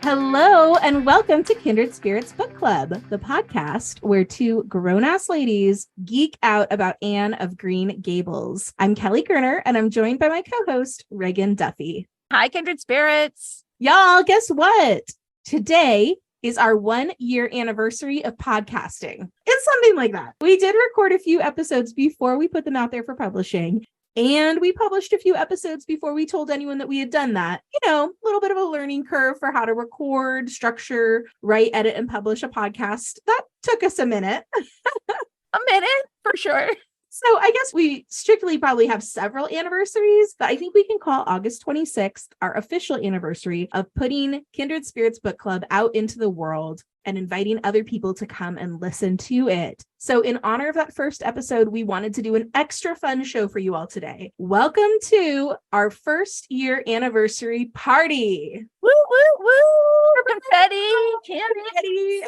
Hello, and welcome to Kindred Spirits Book Club, the podcast where two grown-ass ladies geek out about Anne of Green Gables. I'm Kelly Gerner, and I'm joined by my co-host, Ragon Duffy. Hi, Kindred Spirits. Y'all, guess what? Today is our 1-year anniversary of podcasting. It's something like that. We did record a few episodes before we put them out there for publishing. And we published a few episodes before we told anyone that we had done that. You know, a little bit of a learning curve for how to record, structure, write, edit, and publish a podcast. That took us a minute. A minute, for sure. So I guess we strictly probably have several anniversaries, but I think we can call August 26th our official anniversary of putting Kindred Spirits Book Club out into the world and inviting other people to come and listen to it. So in honor of that first episode, we wanted to do an extra fun show for you all today. Welcome to our 1st-year anniversary party. Woo, woo, woo! Confetti, candy.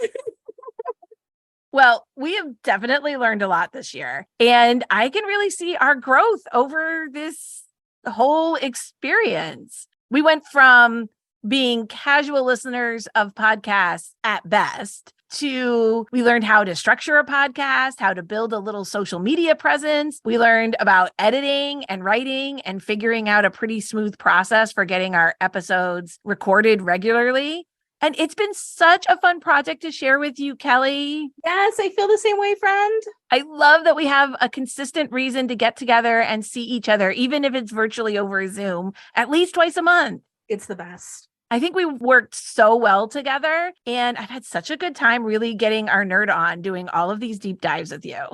Well, we have definitely learned a lot this year, and I can really see our growth over this whole experience. We went from being casual listeners of podcasts at best to we learned how to structure a podcast, how to build a little social media presence. We learned about editing and writing and figuring out a pretty smooth process for getting our episodes recorded regularly. And it's been such a fun project to share with you, Kelly. Yes, I feel the same way, friend. I love that we have a consistent reason to get together and see each other, even if it's virtually over Zoom, at least twice a month. It's the best. I think we worked so well together, and I've had such a good time really getting our nerd on doing all of these deep dives with you.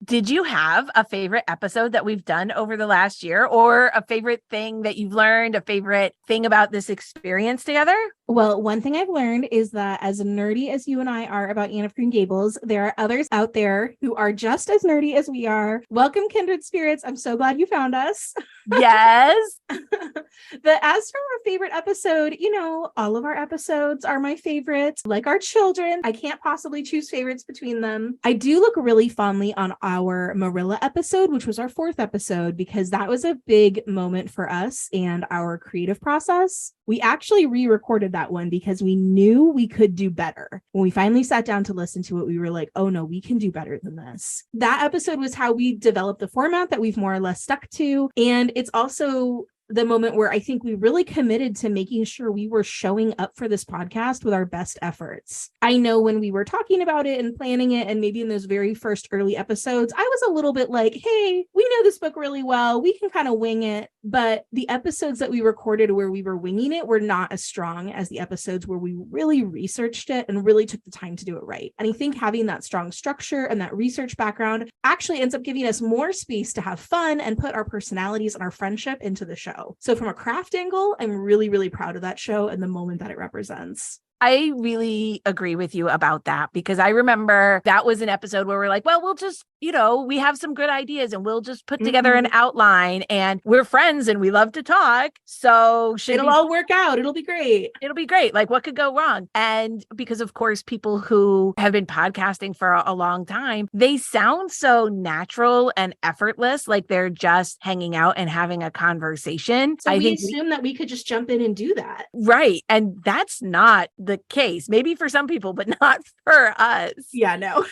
Did you have a favorite episode that we've done over the last year, or a favorite thing that you've learned, a favorite thing about this experience together? Well, one thing I've learned is that as nerdy as you and I are about Anne of Green Gables, there are others out there who are just as nerdy as we are. Welcome, Kindred Spirits. I'm so glad you found us. Yes. But as for our favorite episode, you know, all of our episodes are my favorites. Like our children, I can't possibly choose favorites between them. I do look really fondly on our Marilla episode, which was our 4th episode, because that was a big moment for us and our creative process. We actually re-recorded that one because we knew we could do better. When we finally sat down to listen to it, we were like, oh no, we can do better than this. That episode was how we developed the format that we've more or less stuck to. And it's also the moment where I think we really committed to making sure we were showing up for this podcast with our best efforts. I know when we were talking about it and planning it, and maybe in those very first early episodes, I was a little bit like, hey, we know this book really well. We can kind of wing it. But the episodes that we recorded where we were winging it were not as strong as the episodes where we really researched it and really took the time to do it right. And I think having that strong structure and that research background actually ends up giving us more space to have fun and put our personalities and our friendship into the show. So from a craft angle, I'm really, really proud of that show and the moment that it represents. I really agree with you about that, because I remember that was an episode where we're like, well, we'll just, you know, we have some good ideas and we'll just put together an outline, and we're friends and we love to talk. So it'll all work out. It'll be great. It'll be great. Like, what could go wrong? And because, of course, people who have been podcasting for a long time, they sound so natural and effortless, like they're just hanging out and having a conversation. So we assume that we could just jump in and do that. Right. And that's not the case. Maybe for some people, but not for us. Yeah, no.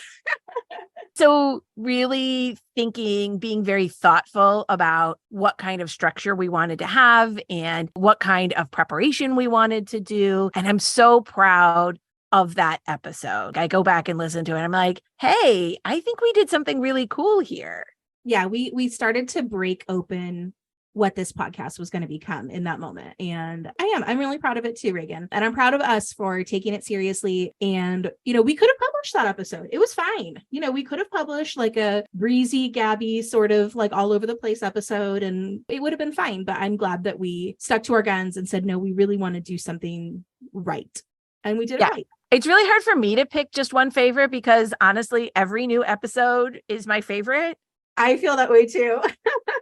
So really thinking, being very thoughtful about what kind of structure we wanted to have and what kind of preparation we wanted to do. And I'm so proud of that episode. I go back and listen to it. I'm like, hey, I think we did something really cool here. Yeah, we started to break open what this podcast was going to become in that moment. And I'm really proud of it too, Ragon. And I'm proud of us for taking it seriously. And, you know, we could have published that episode. It was fine. You know, we could have published like a breezy, gabby sort of like all over the place episode, and it would have been fine. But I'm glad that we stuck to our guns and said, no, we really want to do something right. And we did it right. It's really hard for me to pick just one favorite, because honestly, every new episode is my favorite. I feel that way too.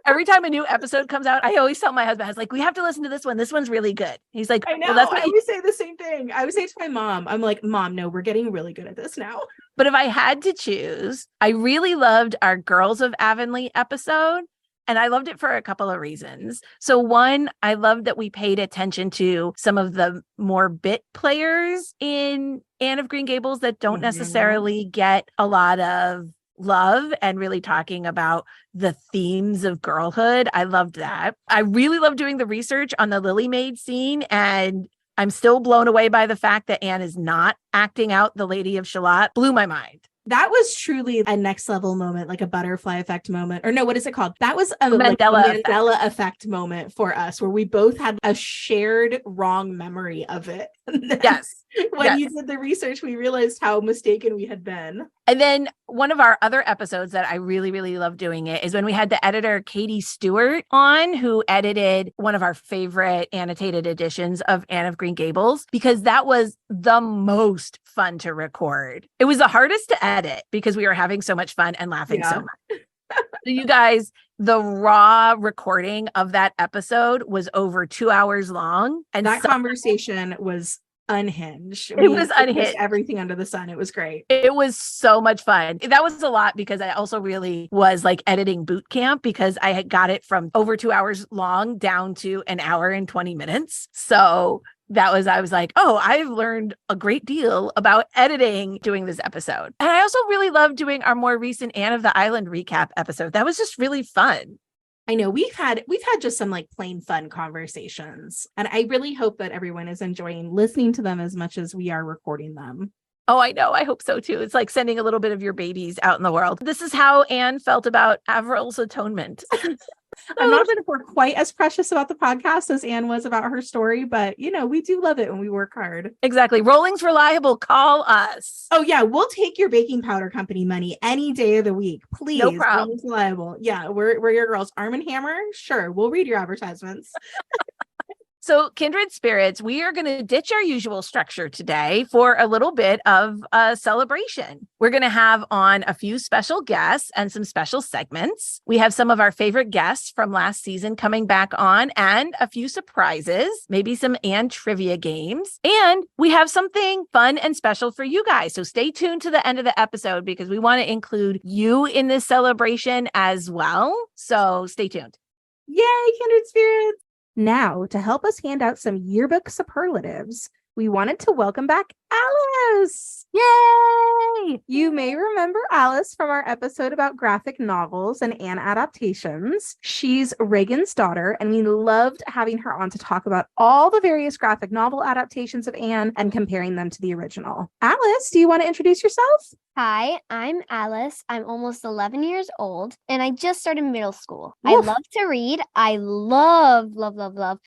Every time a new episode comes out, I always tell my husband, I was like, we have to listen to this one. This one's really good. He's like, I know. Well, that's I always say the same thing. I would say to my mom, I'm like, Mom, no, we're getting really good at this now. But if I had to choose, I really loved our Girls of Avonlea episode, And I loved it for a couple of reasons. So one, I loved that we paid attention to some of the more bit players in Anne of Green Gables that don't necessarily get a lot of love, and really talking about the themes of girlhood. I loved that. I really loved doing the research on the Lily Maid scene, and I'm still blown away by the fact that Anne is not acting out the Lady of Shalott. Blew my mind. That was truly a next level moment, like a butterfly effect moment. Or no, what is it called? That was a Mandela effect moment for us, where we both had a shared wrong memory of it. Yes. When you did the research, we realized how mistaken we had been. And then one of our other episodes that I really, really love doing it is when we had the editor Katie Stewart on, who edited one of our favorite annotated editions of Anne of Green Gables, because that was the most fun to record. It was the hardest to edit because we were having so much fun and laughing so much. So you guys, the raw recording of that episode was over 2 hours long. And that conversation was unhinged. It was unhinged. Everything under the sun. It was great. It was so much fun. That was a lot because I also really was like editing boot camp, because I had got it from over 2 hours long down to an hour and 20 minutes. So I was like, oh, I've learned a great deal about editing doing this episode. And I also really loved doing our more recent Anne of the Island recap episode. That was just really fun. I know we've had just some like plain fun conversations, and I really hope that everyone is enjoying listening to them as much as we are recording them. Oh, I know. I hope so too. It's like sending a little bit of your babies out in the world. This is how Anne felt about Averil's atonement. I'm not sure if we're quite as precious about the podcast as Anne was about her story, but we do love it when we work hard. Exactly. Rolling's reliable. Call us. Oh yeah, we'll take your baking powder company money any day of the week, please. No problem. Rolling's reliable. Yeah, we're your girls. Arm & Hammer. Sure, we'll read your advertisements. So, kindred spirits, we are going to ditch our usual structure today for a little bit of a celebration. We're going to have on a few special guests and some special segments. We have some of our favorite guests from last season coming back on, and a few surprises, maybe some Anne trivia games. And we have something fun and special for you guys. So stay tuned to the end of the episode, because we want to include you in this celebration as well. So stay tuned. Yay, kindred spirits. Now, to help us hand out some yearbook superlatives, we wanted to welcome back Alice. Yay! You may remember Alice from our episode about graphic novels and Anne adaptations. She's Ragon's daughter, and we loved having her on to talk about all the various graphic novel adaptations of Anne and comparing them to the original. Alice, do you want to introduce yourself? Hi, I'm Alice. I'm almost 11 years old, and I just started middle school. Oof. I love to read. I love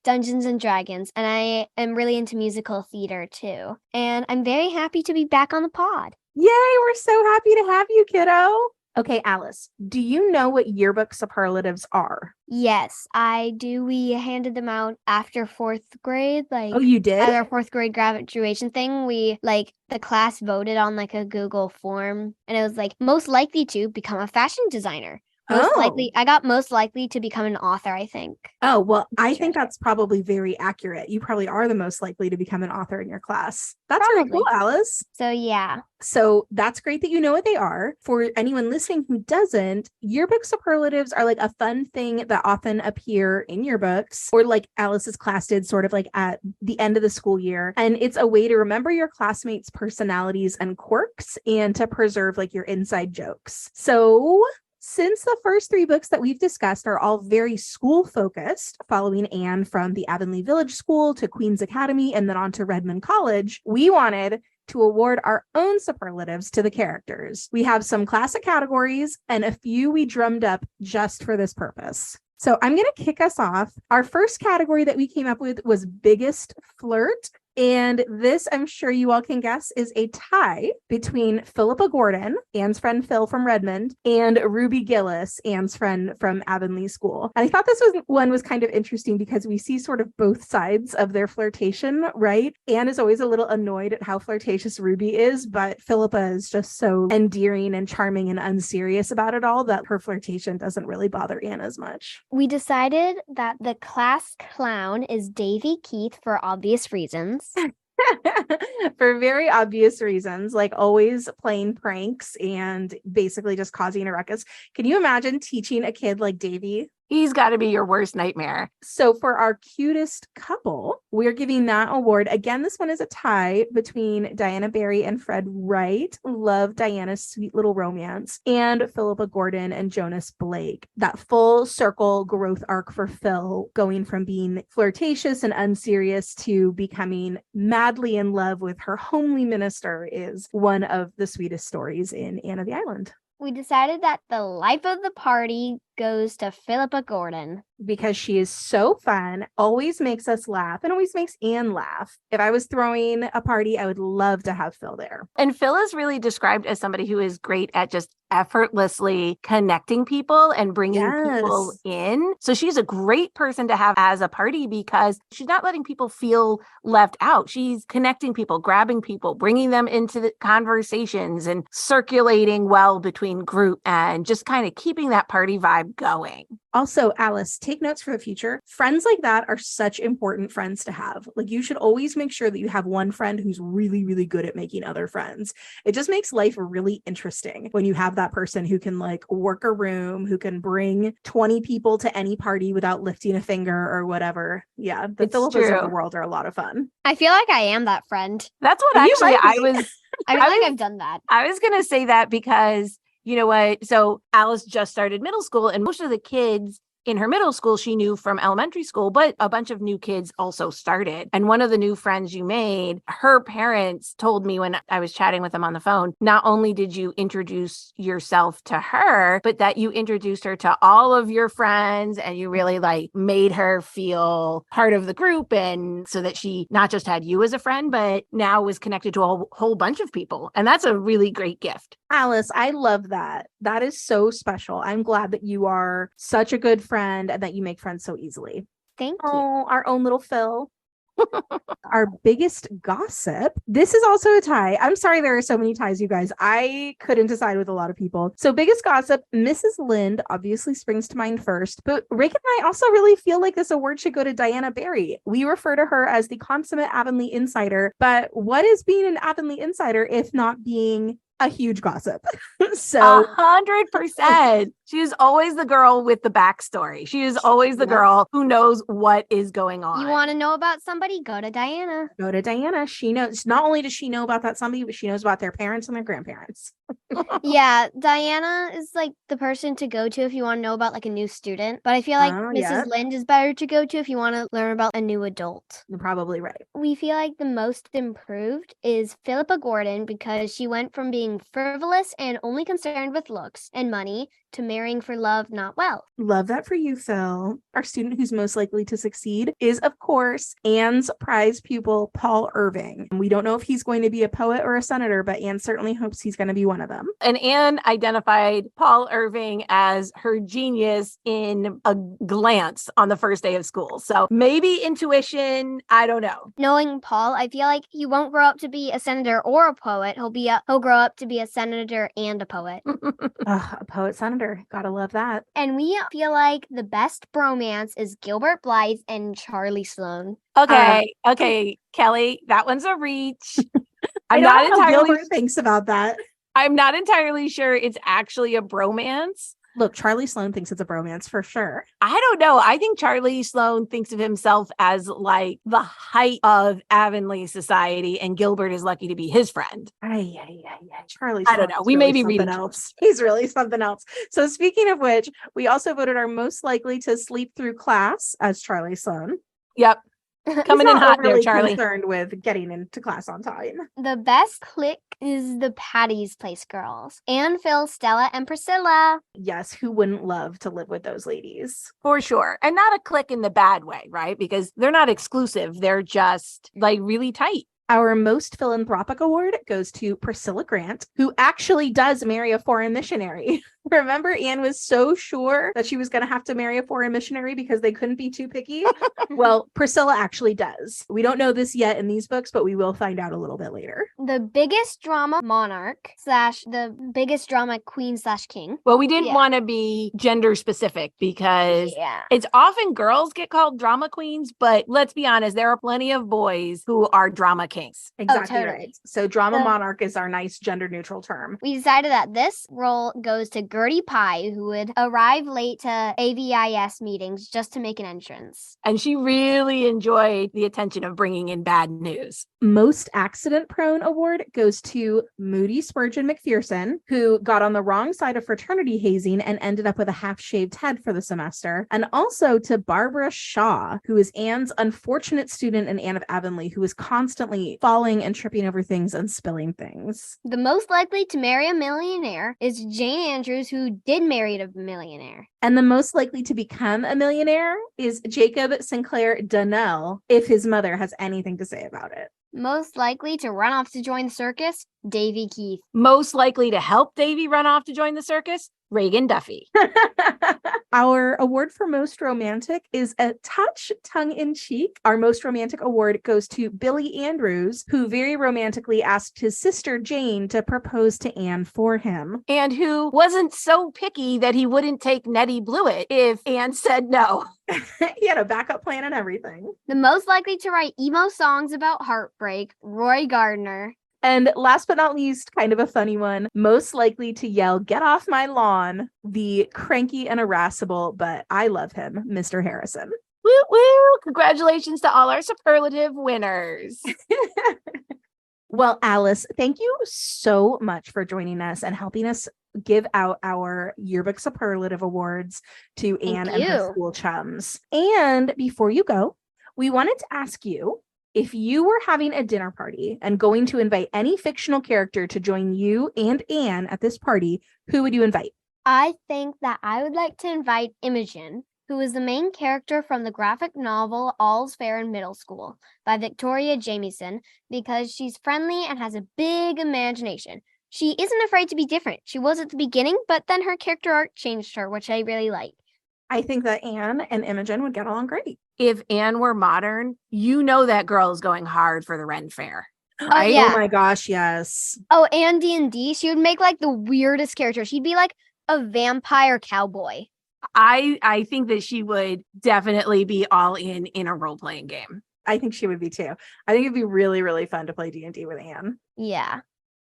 Dungeons and Dragons, and I am really into musical theater too. And I'm very happy to be back on the pod. Yay, we're so happy to have you, kiddo. Okay, Alice, do you know what yearbook superlatives are? Yes, I do. We handed them out after fourth grade. Oh, you did? At our fourth grade graduation thing, the class voted on like a Google form, and it was like most likely to become a fashion designer. I got most likely to become an author, I think. Oh, well, I think that's probably very accurate. You probably are the most likely to become an author in your class. That's really cool, Alice. So, yeah. So that's great that you know what they are. For anyone listening who doesn't, yearbook superlatives are like a fun thing that often appear in yearbooks, or like Alice's class did sort of like at the end of the school year. And it's a way to remember your classmates' personalities and quirks, and to preserve like your inside jokes. So since the first 3 books that we've discussed are all very school focused, following Anne from the Avonlea Village School to Queen's Academy and then on to Redmond College, we wanted to award our own superlatives to the characters. We have some classic categories and a few we drummed up just for this purpose. So I'm going to kick us off. Our first category that we came up with was biggest flirt. And this, I'm sure you all can guess, is a tie between Philippa Gordon, Anne's friend Phil from Redmond, and Ruby Gillis, Anne's friend from Avonlea School. And I thought this one was kind of interesting because we see sort of both sides of their flirtation, right? Anne is always a little annoyed at how flirtatious Ruby is, but Philippa is just so endearing and charming and unserious about it all that her flirtation doesn't really bother Anne as much. We decided that the class clown is Davy Keith for obvious reasons. For very obvious reasons, like always playing pranks and basically just causing a ruckus. Can you imagine teaching a kid like Davy? He's got to be your worst nightmare. So for our cutest couple, we're giving that award. Again, this one is a tie between Diana Barry and Fred Wright. Love Diana's sweet little romance. And Philippa Gordon and Jonas Blake. That full circle growth arc for Phil, going from being flirtatious and unserious to becoming madly in love with her homely minister, is one of the sweetest stories in Anne of the Island. We decided that the life of the party goes to Philippa Gordon. Because she is so fun, always makes us laugh, and always makes Anne laugh. If I was throwing a party, I would love to have Phil there. And Phil is really described as somebody who is great at just effortlessly connecting people and bringing people in. So she's a great person to have as a party because she's not letting people feel left out. She's connecting people, grabbing people, bringing them into the conversations and circulating well between group and just kind of keeping that party vibe going. Also, Alice, take notes for the future. Friends like that are such important friends to have. Like, you should always make sure that you have one friend who's really, really good at making other friends. It just makes life really interesting when you have that person who can like work a room, who can bring 20 people to any party without lifting a finger or whatever. Yeah, the Philippas of the world are a lot of fun. I feel like I am that friend. That's what actually I was. I feel like I've done that. I was going to say that because you know what? So Alice just started middle school, and most of the kids in her middle school she knew from elementary school, but a bunch of new kids also started. And one of the new friends you made, her parents told me when I was chatting with them on the phone, not only did you introduce yourself to her, but that you introduced her to all of your friends and you really like made her feel part of the group. And so that she not just had you as a friend, but now was connected to a whole bunch of people. And that's a really great gift. Alice, I love that. That is so special. I'm glad that you are such a good friend and that you make friends so easily. Thank you. Oh, our own little Phil. Our biggest gossip. This is also a tie. I'm sorry there are so many ties, you guys. I couldn't decide with a lot of people. So biggest gossip, Mrs. Lind obviously springs to mind first, but Rick and I also really feel like this award should go to Diana Barry. We refer to her as the consummate Avonlea insider, but what is being an Avonlea insider if not being a huge gossip? So 100%. She is always the girl with the backstory. She is always the girl who knows what is going on. You want to know about somebody? Go to Diana. Go to Diana. She knows. Not only does she know about that somebody, but she knows about their parents and their grandparents. Yeah, Diana is like the person to go to if you want to know about like a new student. But I feel like Mrs. Lind is better to go to if you want to learn about a new adult. You're probably right. We feel like the most improved is Philippa Gordon because she went from being frivolous and only concerned with looks and money to marrying for love, not wealth. Love that for you, Phil. Our student who's most likely to succeed is, of course, Anne's prize pupil, Paul Irving. We don't know if he's going to be a poet or a senator, but Anne certainly hopes he's going to be one of them. And Anne identified Paul Irving as her genius in a glance on the first day of school. So maybe intuition, I don't know. Knowing Paul, I feel like he won't grow up to be a senator or a poet. He'll grow up to be a senator and a poet. A poet senator. Gotta love that. And we feel like the best bromance is Gilbert Blythe and Charlie Sloane. Okay, Kelly, that one's a reach. I'm not entirely Gilbert thinks about that. I'm not entirely sure it's actually a bromance. Look, Charlie Sloane thinks it's a bromance for sure. I don't know. I think Charlie Sloane thinks of himself as like the height of Avonlea society, and Gilbert is lucky to be his friend. Charlie Sloane, I don't know. We may be reading else. He's really something else. So speaking of which, we also voted our most likely to sleep through class as Charlie Sloane. Yep. Coming in hot there, really Charlie. Concerned with getting into class on time. The best clique is the Patty's Place girls. Anne, Phil, Stella, and Priscilla. Yes, who wouldn't love to live with those ladies? For sure. And not a clique in the bad way, right? Because they're not exclusive. They're just like really tight. Our most philanthropic award goes to Priscilla Grant, who actually does marry a foreign missionary. Remember, Anne was so sure that she was going to have to marry a foreign missionary because they couldn't be too picky. Well, Priscilla actually does. We don't know this yet in these books, but we will find out a little bit later. The biggest drama monarch / the biggest drama queen / king. Well, we didn't want to be gender specific because it's often girls get called drama queens, but let's be honest, there are plenty of boys who are drama kings. Exactly right. So drama monarch is our nice gender neutral term. We decided that this role goes to Gertie Pye, who would arrive late to AVIS meetings just to make an entrance. And she really enjoyed the attention of bringing in bad news. Most accident-prone award goes to Moody Spurgeon McPherson, who got on the wrong side of fraternity hazing and ended up with a half-shaved head for the semester. And also to Barbara Shaw, who is Anne's unfortunate student in Anne of Avonlea, who is constantly falling and tripping over things and spilling things. The most likely to marry a millionaire is Jane Andrews, who did marry a millionaire. And the most likely to become a millionaire is Jacob Sinclair Donnell, if his mother has anything to say about it. Most likely to run off to join the circus, Davy Keith. Most likely to help Davy run off to join the circus, Ragon Duffy. Our award for most romantic is a touch tongue-in-cheek. Our most romantic award goes to Billy Andrews, who very romantically asked his sister Jane to propose to Anne for him. And who wasn't so picky that he wouldn't take Nettie Blewett if Anne said no. He had a backup plan and everything. The most likely to write emo songs about heartbreak, Roy Gardner. And last but not least, kind of a funny one, most likely to yell, "Get off my lawn," the cranky and irascible, but I love him, Mr. Harrison. Woo woo! Congratulations to all our superlative winners. Well, Alice, thank you so much for joining us and helping us give out our yearbook superlative awards to Anne and her school chums. And before you go, we wanted to ask you, if you were having a dinner party and going to invite any fictional character to join you and Anne at this party, who would you invite? I think that I would like to invite Imogen, who is the main character from the graphic novel All's Fair in Middle School by Victoria Jamieson, because she's friendly and has a big imagination. She isn't afraid to be different. She was at the beginning, but then her character arc changed her, which I really like. I think that Anne and Imogen would get along great. If Anne were modern, you know that girl is going hard for the Ren Fair. Right? Oh, yeah. Oh my gosh, yes. Oh, and D&D, she would make like the weirdest character. She'd be like a vampire cowboy. I think that she would definitely be all in a role-playing game. I think she would be too. I think it'd be really, really fun to play D&D with Anne. Yeah.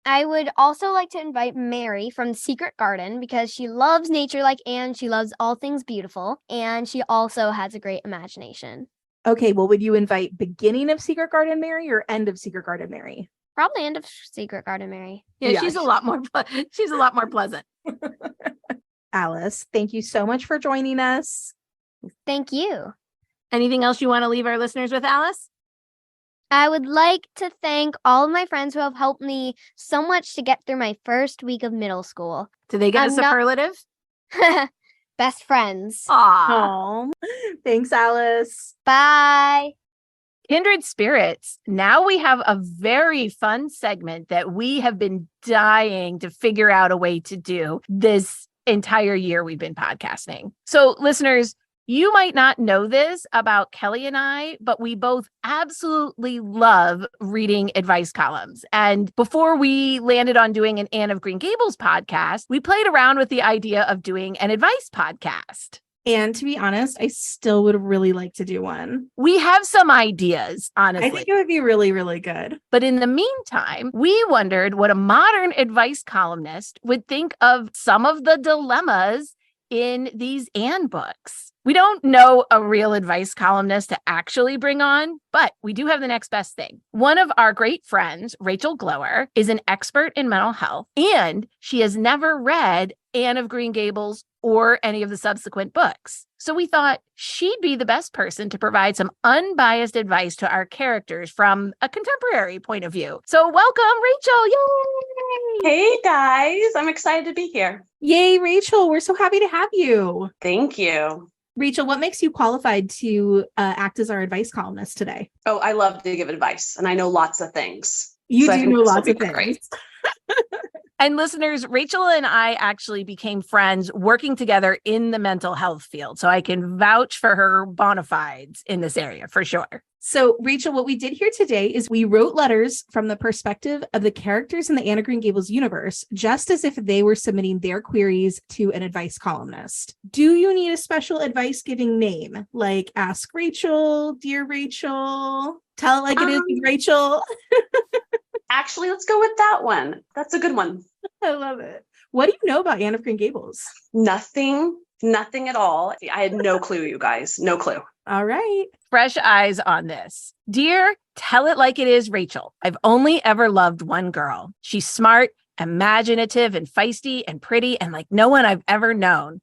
I would also like to invite Mary from the Secret Garden because she loves nature like Anne. She loves all things beautiful, and she also has a great imagination. Okay, well, would you invite beginning of Secret Garden Mary or end of Secret Garden Mary? Probably end of Secret Garden Mary. Yeah. She's a lot more pleasant. Alice, thank you so much for joining us. Thank you. Anything else you want to leave our listeners with, Alice? I would like to thank all of my friends who have helped me so much to get through my first week of middle school. Did they get a superlative? Best friends. Aww. Thanks, Alice. Bye. Kindred spirits. Now we have a very fun segment that we have been dying to figure out a way to do this entire year we've been podcasting. So listeners, you might not know this about Kelly and I, but we both absolutely love reading advice columns. And before we landed on doing an Anne of Green Gables podcast, we played around with the idea of doing an advice podcast. And to be honest, I still would really like to do one. We have some ideas, honestly. I think it would be really, really good. But in the meantime, we wondered what a modern advice columnist would think of some of the dilemmas in these Anne books. We don't know a real advice columnist to actually bring on, but we do have the next best thing. One of our great friends, Rachel Glower, is an expert in mental health, and she has never read Anne of Green Gables or any of the subsequent books. So we thought she'd be the best person to provide some unbiased advice to our characters from a contemporary point of view. So welcome, Rachel. Yay! Hey guys, I'm excited to be here. Yay, Rachel. We're so happy to have you. Thank you. Rachel, what makes you qualified to act as our advice columnist today? Oh, I love to give advice and I know lots of things. You do know lots of things. And listeners, Rachel and I actually became friends working together in the mental health field. So I can vouch for her bona fides in this area for sure. So, Rachel, what we did here today is we wrote letters from the perspective of the characters in the Anne of Green Gables universe, just as if they were submitting their queries to an advice columnist. Do you need a special advice giving name? Like Ask Rachel, Dear Rachel, Tell It Like It Is with Rachel? Actually, let's go with that one. That's a good one. I love it. What do you know about Anne of Green Gables? Nothing at all. I had no clue, you guys. No clue. All right. Fresh eyes on this. Dear, tell it like it is, Rachel. I've only ever loved one girl. She's smart, imaginative, and feisty and pretty and like no one I've ever known.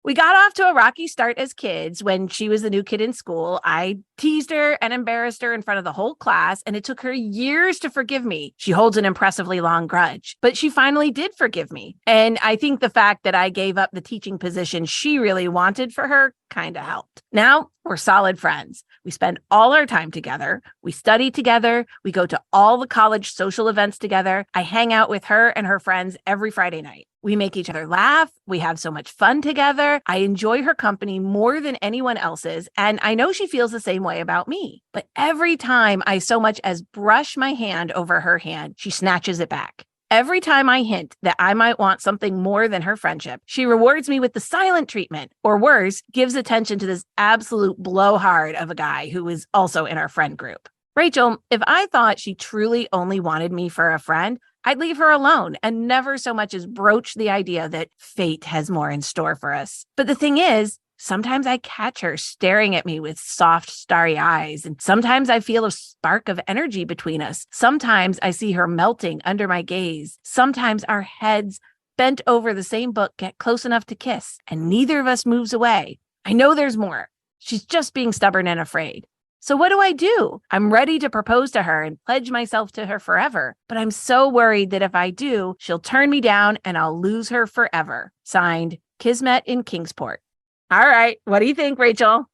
We got off to a rocky start as kids. When she was the new kid in school, I teased her and embarrassed her in front of the whole class, and it took her years to forgive me. She holds an impressively long grudge, but she finally did forgive me. And I think the fact that I gave up the teaching position she really wanted for her kind of helped. Now we're solid friends. We spend all our time together. We study together. We go to all the college social events together. I hang out with her and her friends every Friday night. We make each other laugh. We have so much fun together. I enjoy her company more than anyone else's, and I know she feels the same way about me. But every time I so much as brush my hand over her hand, she snatches it back. Every time I hint that I might want something more than her friendship, she rewards me with the silent treatment, or worse, gives attention to this absolute blowhard of a guy who is also in our friend group. Rachel, if I thought she truly only wanted me for a friend, I'd leave her alone and never so much as broach the idea that fate has more in store for us. But the thing is, sometimes I catch her staring at me with soft, starry eyes, and sometimes I feel a spark of energy between us. Sometimes I see her melting under my gaze. Sometimes our heads bent over the same book get close enough to kiss, and neither of us moves away. I know there's more. She's just being stubborn and afraid. So what do? I'm ready to propose to her and pledge myself to her forever, but I'm so worried that if I do, she'll turn me down and I'll lose her forever. Signed, Kismet in Kingsport. All right. What do you think, Rachel?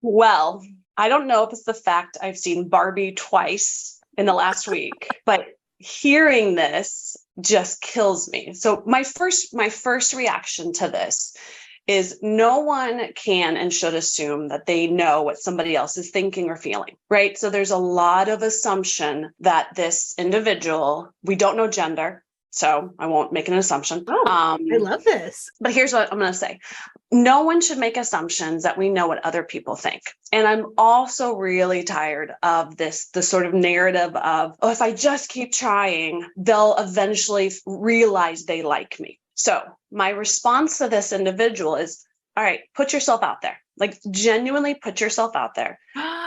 Well, I don't know if it's the fact I've seen Barbie twice in the last week, but hearing this just kills me. So my first reaction to this is no one can and should assume that they know what somebody else is thinking or feeling, right? So there's a lot of assumption that this individual, we don't know gender, so I won't make an assumption. I love this. But here's what I'm going to say. No one should make assumptions that we know what other people think. And I'm also really tired of the sort of narrative of, oh, if I just keep trying, they'll eventually realize they like me. So my response to this individual is, all right, put yourself out there. Like genuinely put yourself out there.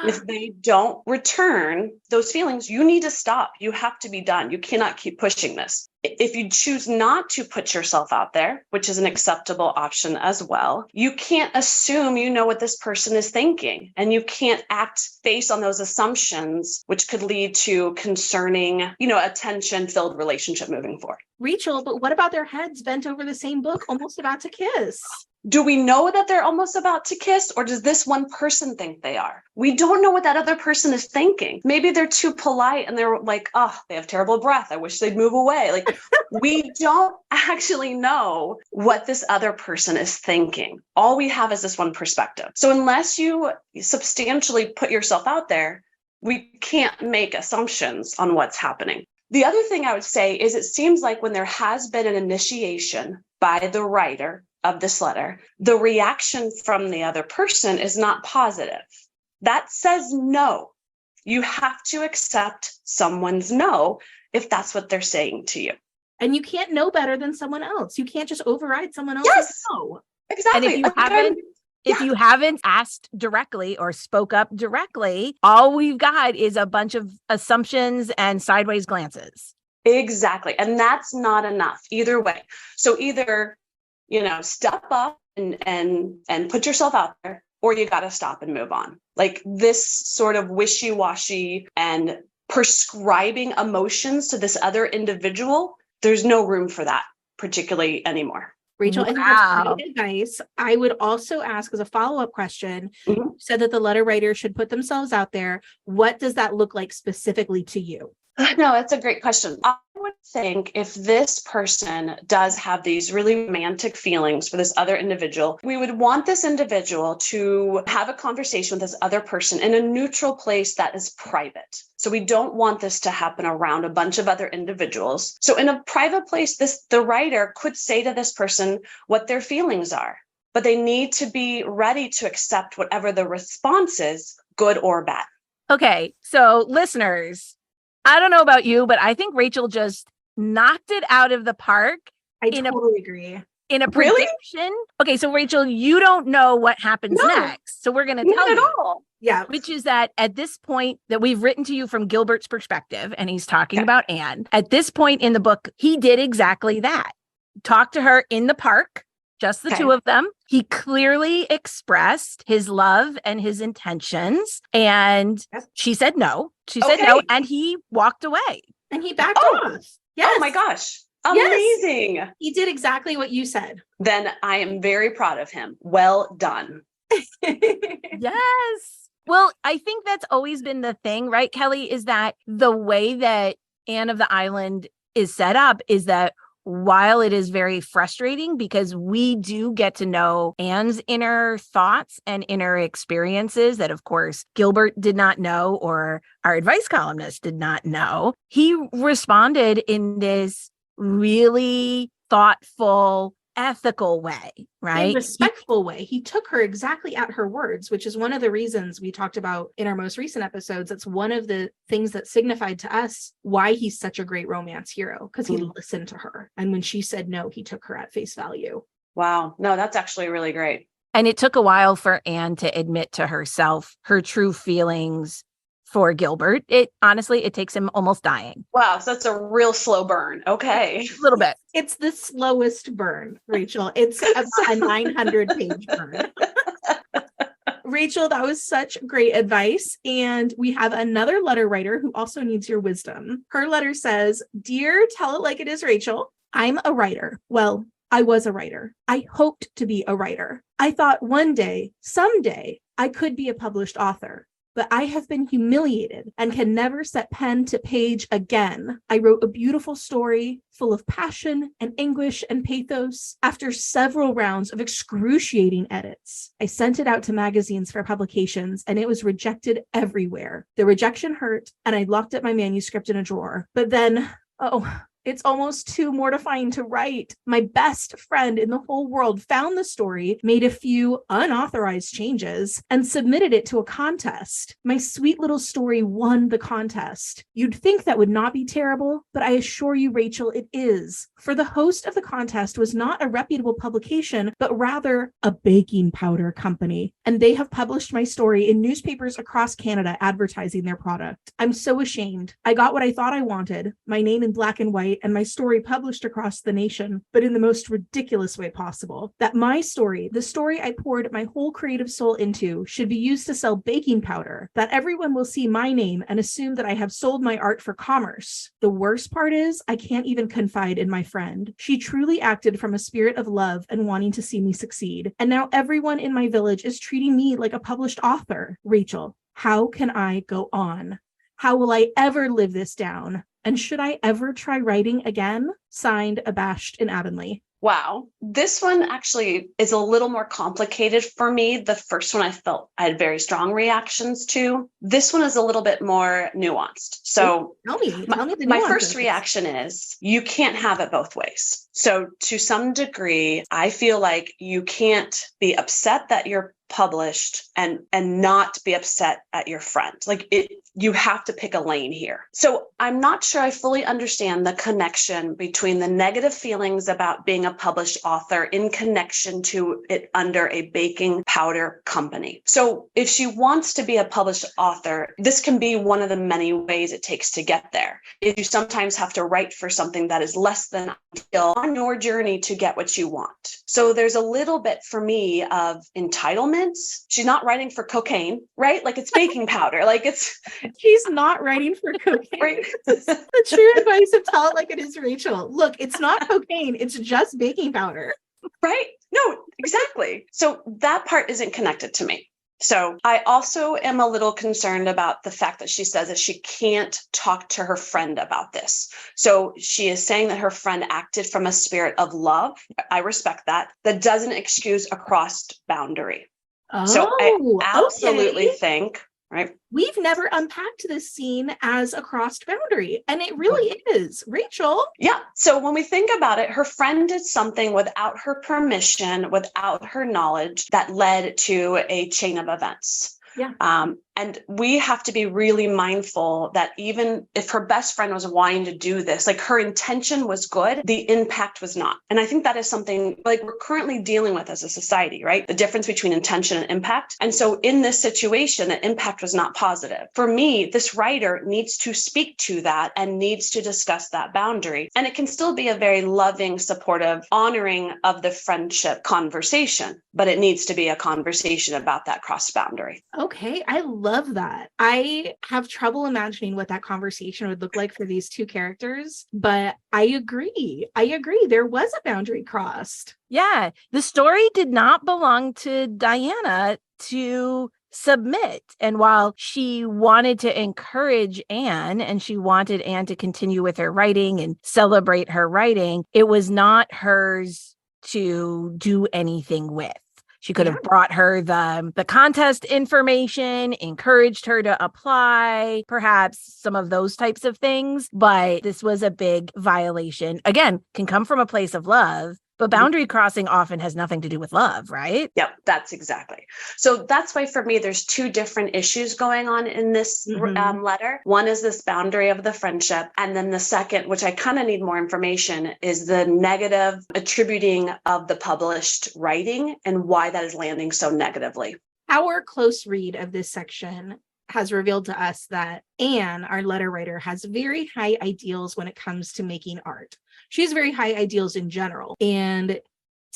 If they don't return those feelings, you need to stop. You have to be done. You cannot keep pushing this. If you choose not to put yourself out there, which is an acceptable option as well, you can't assume you know what this person is thinking. And you can't act based on those assumptions, which could lead to concerning, a tension-filled relationship moving forward. Rachel, but what about their heads bent over the same book, almost about to kiss? Do we know that they're almost about to kiss, or does this one person think they are? We don't know what that other person is thinking. Maybe they're too polite and they're like, oh, they have terrible breath. I wish they'd move away. Like, we don't actually know what this other person is thinking. All we have is this one perspective. So unless you substantially put yourself out there, we can't make assumptions on what's happening. The other thing I would say is it seems like when there has been an initiation by the writer of this letter, the reaction from the other person is not positive. That says no. You have to accept someone's no if that's what they're saying to you. And you can't know better than someone else. You can't just override someone else's Yes, no. Exactly. And if you haven't asked directly or spoke up directly, all we've got is a bunch of assumptions and sideways glances. Exactly. And that's not enough either way. So either step up and put yourself out there, or you got to stop and move on. Like this sort of wishy-washy and prescribing emotions to this other individual, there's no room for that, particularly anymore. Rachel, I think that's great advice. I would also ask as a follow-up question, you said that the letter writer should put themselves out there. What does that look like specifically to you? No, that's a great question. I would think if this person does have these really romantic feelings for this other individual, we would want this individual to have a conversation with this other person in a neutral place that is private. So we don't want this to happen around a bunch of other individuals. So in a private place, the writer could say to this person what their feelings are, but they need to be ready to accept whatever the response is, good or bad. Okay, so listeners, I don't know about you, but I think Rachel just knocked it out of the park I totally agree. In a Really? prediction. Okay, so Rachel, you don't know what happens No, next. So we're going to not tell at you. all. Yeah. Which is that at this point that we've written to you from Gilbert's perspective, and he's talking about Anne. At this point in the book, he did exactly that. Talked to her in the park, just the two of them. He clearly expressed his love and his intentions. And she said no. She said no. And he walked away. And he backed off. Yes. Oh my gosh. Amazing. Yes. He did exactly what you said. Then I am very proud of him. Well done. Yes. Well, I think that's always been the thing, right, Kelly, is that the way that Anne of the Island is set up is that while it is very frustrating because we do get to know Anne's inner thoughts and inner experiences that, of course, Gilbert did not know or our advice columnist did not know, he responded in this really thoughtful, ethical way, right? In a respectful way. He took her exactly at her words, which is one of the reasons we talked about in our most recent episodes. It's one of the things that signified to us why he's such a great romance hero, because he listened to her. And when she said no, he took her at face value. Wow. No, that's actually really great. And it took a while for Anne to admit to herself her true feelings for Gilbert. It honestly, it takes him almost dying. Wow. So that's a real slow burn. Okay. A little bit. It's the slowest burn, Rachel. It's about a 900-page burn. Rachel, that was such great advice. And we have another letter writer who also needs your wisdom. Her letter says, "Dear Tell It Like It Is Rachel, I'm a writer. Well, I was a writer. I hoped to be a writer. I thought one day, someday, I could be a published author. But I have been humiliated and can never set pen to page again. I wrote a beautiful story full of passion and anguish and pathos. After several rounds of excruciating edits, I sent it out to magazines for publications and it was rejected everywhere. The rejection hurt and I locked up my manuscript in a drawer. But then, it's almost too mortifying to write. My best friend in the whole world found the story, made a few unauthorized changes, and submitted it to a contest. My sweet little story won the contest. You'd think that would not be terrible, but I assure you, Rachel, it is. For the host of the contest was not a reputable publication, but rather a baking powder company. And they have published my story in newspapers across Canada advertising their product. I'm so ashamed. I got what I thought I wanted, my name in black and white, and my story published across the nation, but in the most ridiculous way possible. That my story, the story I poured my whole creative soul into, should be used to sell baking powder, that everyone will see my name and assume that I have sold my art for commerce. The worst part is, I can't even confide in my friend. She truly acted from a spirit of love and wanting to see me succeed. And now everyone in my village is treating me like a published author. Rachel, how can I go on? How will I ever live this down? And should I ever try writing again? Signed, Abashed in Avonlea." Wow. This one actually is a little more complicated for me. The first one I felt I had very strong reactions to. This one is a little bit more nuanced. So Tell me the my nuances. first reaction is you can't have it both ways. So to some degree, I feel like you can't be upset that you're published and not be upset at your friend. You have to pick a lane here. So I'm not sure I fully understand the connection between the negative feelings about being a published author in connection to it under a baking powder company. So if she wants to be a published author, this can be one of the many ways it takes to get there. If you sometimes have to write for something that is less than ideal on your journey to get what you want. So there's a little bit for me of entitlement. She's not writing for cocaine, right? Like it's baking powder. She's not writing for cocaine. Right. The true advice of Tell It Like It Is Rachel. Look, it's not cocaine. It's just baking powder. Right? No, exactly. So that part isn't connected to me. So I also am a little concerned about the fact that she says that she can't talk to her friend about this. So she is saying that her friend acted from a spirit of love. I respect that. That doesn't excuse a crossed boundary. So I absolutely think, right? We've never unpacked this scene as a crossed boundary, and it really is. Rachel. Yeah. So when we think about it, her friend did something without her permission, without her knowledge, that led to a chain of events. Yeah. And we have to be really mindful that even if her best friend was wanting to do this, like her intention was good, the impact was not. And I think that is something like we're currently dealing with as a society, right? The difference between intention and impact. And so in this situation, the impact was not positive. For me, this writer needs to speak to that and needs to discuss that boundary. And it can still be a very loving, supportive, honoring of the friendship conversation, but it needs to be a conversation about that cross boundary. Okay, I love that. I have trouble imagining what that conversation would look like for these two characters, but I agree. There was a boundary crossed. Yeah, the story did not belong to Diana to submit. And while she wanted to encourage Anne and she wanted Anne to continue with her writing and celebrate her writing, it was not hers to do anything with. She could have brought her the contest information, encouraged her to apply, perhaps some of those types of things. But this was a big violation. Again, can come from a place of love, but boundary crossing often has nothing to do with love, right? Yep, that's exactly. So that's why for me, there's two different issues going on in this letter. One is this boundary of the friendship. And then the second, which I kind of need more information, is the negative attributing of the published writing and why that is landing so negatively. Our close read of this section has revealed to us that Anne, our letter writer, has very high ideals when it comes to making art. She has very high ideals in general. And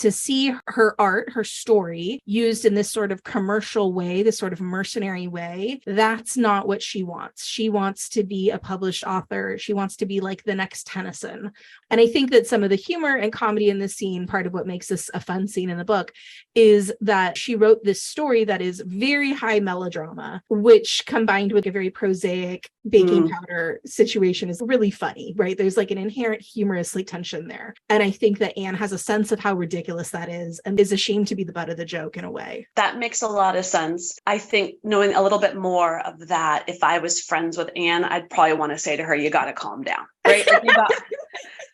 to see her art, her story, used in this sort of commercial way, this sort of mercenary way, that's not what she wants. She wants to be a published author. She wants to be like the next Tennyson. And I think that some of the humor and comedy in this scene, part of what makes this a fun scene in the book, is that she wrote this story that is very high melodrama, which combined with a very prosaic baking powder situation is really funny, right? There's like an inherent humorous tension there. And I think that Anne has a sense of how ridiculous that is and is ashamed to be the butt of the joke in a way. That makes a lot of sense. I think knowing a little bit more of that, if I was friends with Anne, I'd probably want to say to her, you got to calm down, right? Like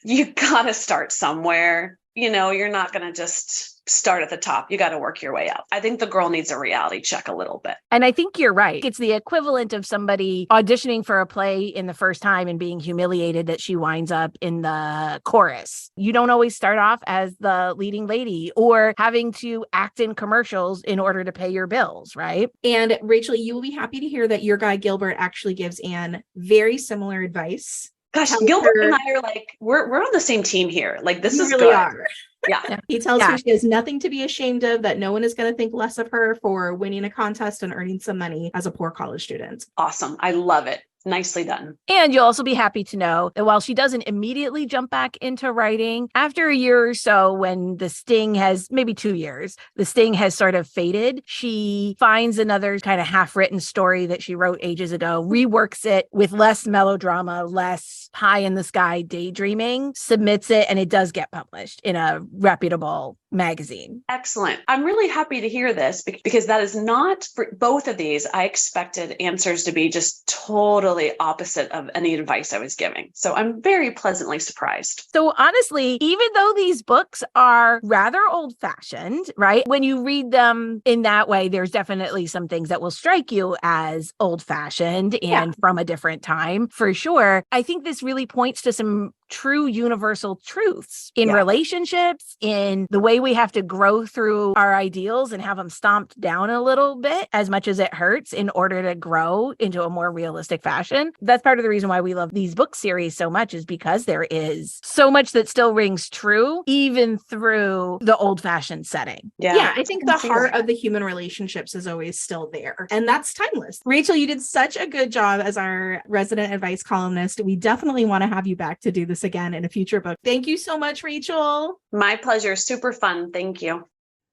you got to start somewhere. You know, you're not going to just start at the top. You got to work your way up. I think the girl needs a reality check a little bit. And I think you're right. It's the equivalent of somebody auditioning for a play in the first time and being humiliated that she winds up in the chorus. You don't always start off as the leading lady or having to act in commercials in order to pay your bills, right? And Rachel, you will be happy to hear that your guy Gilbert actually gives Anne very similar advice. Gosh, Gilbert and I are like, we're on the same team here. Like, this is really good. Are. Yeah. He tells her she has nothing to be ashamed of, that no one is going to think less of her for winning a contest and earning some money as a poor college student. Awesome. I love it. Nicely done. And you'll also be happy to know that while she doesn't immediately jump back into writing, after a year or so, when the sting has, maybe 2 years, the sting has sort of faded, she finds another kind of half-written story that she wrote ages ago, reworks it with less melodrama, less pie-in-the-sky daydreaming, submits it, and it does get published in a reputable magazine. Excellent. I'm really happy to hear this because that is not for both of these. I expected answers to be just totally opposite of any advice I was giving. So I'm very pleasantly surprised. So honestly, even though these books are rather old-fashioned, right? When you read them in that way, there's definitely some things that will strike you as old-fashioned and from a different time, for sure. I think this really points to some true universal truths in relationships, in the way we have to grow through our ideals and have them stomped down a little bit as much as it hurts in order to grow into a more realistic fashion. That's part of the reason why we love these book series so much, is because there is so much that still rings true, even through the old-fashioned setting. Yeah, I think the heart of the human relationships is always still there, and that's timeless. Rachel, you did such a good job as our resident advice columnist. We definitely want to have you back to do this again in a future book. Thank you so much, Rachel. My pleasure. Super fun. Thank you.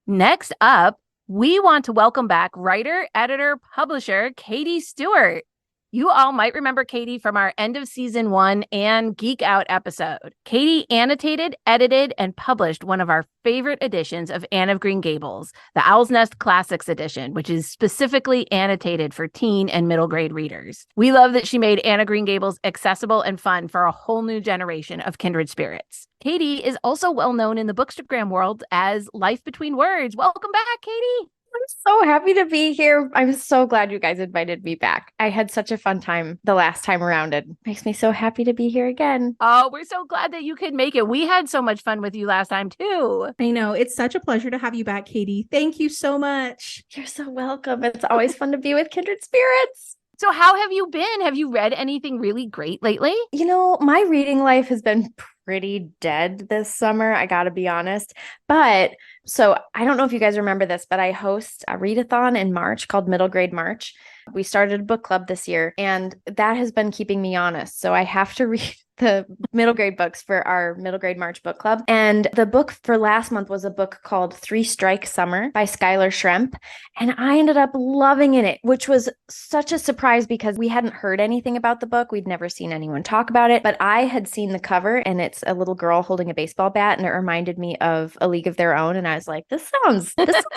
Next up, we want to welcome back writer, editor, publisher, Katie Stewart. You all might remember Katie from our end of season 1 and Geek Out episode. Katie annotated, edited, and published one of our favorite editions of Anne of Green Gables, the Owl's Nest Classics edition, which is specifically annotated for teen and middle grade readers. We love that she made Anne of Green Gables accessible and fun for a whole new generation of kindred spirits. Katie is also well known in the bookstagram world as Life Between Words. Welcome back, Katie. so happy to be here. I'm so glad you guys invited me back. I had such a fun time the last time around. It makes me so happy to be here again. Oh, we're so glad that you could make it. We had so much fun with you last time too. I know. It's such a pleasure to have you back, Katie. Thank you so much. You're so welcome. It's always fun to be with kindred spirits. So how have you been? Have you read anything really great lately? You know, my reading life has been pretty dead this summer, I gotta be honest. But so I don't know if you guys remember this, but I host a readathon in March called Middle Grade March. We started a book club this year, and that has been keeping me honest. So I have to read the middle grade books for our Middle Grade March book club. And the book for last month was a book called 3 Strike Summer by Skylar Schremp. And I ended up loving it, which was such a surprise because we hadn't heard anything about the book. We'd never seen anyone talk about it, but I had seen the cover and it's a little girl holding a baseball bat, and it reminded me of A League of Their Own. And I was like, this sounds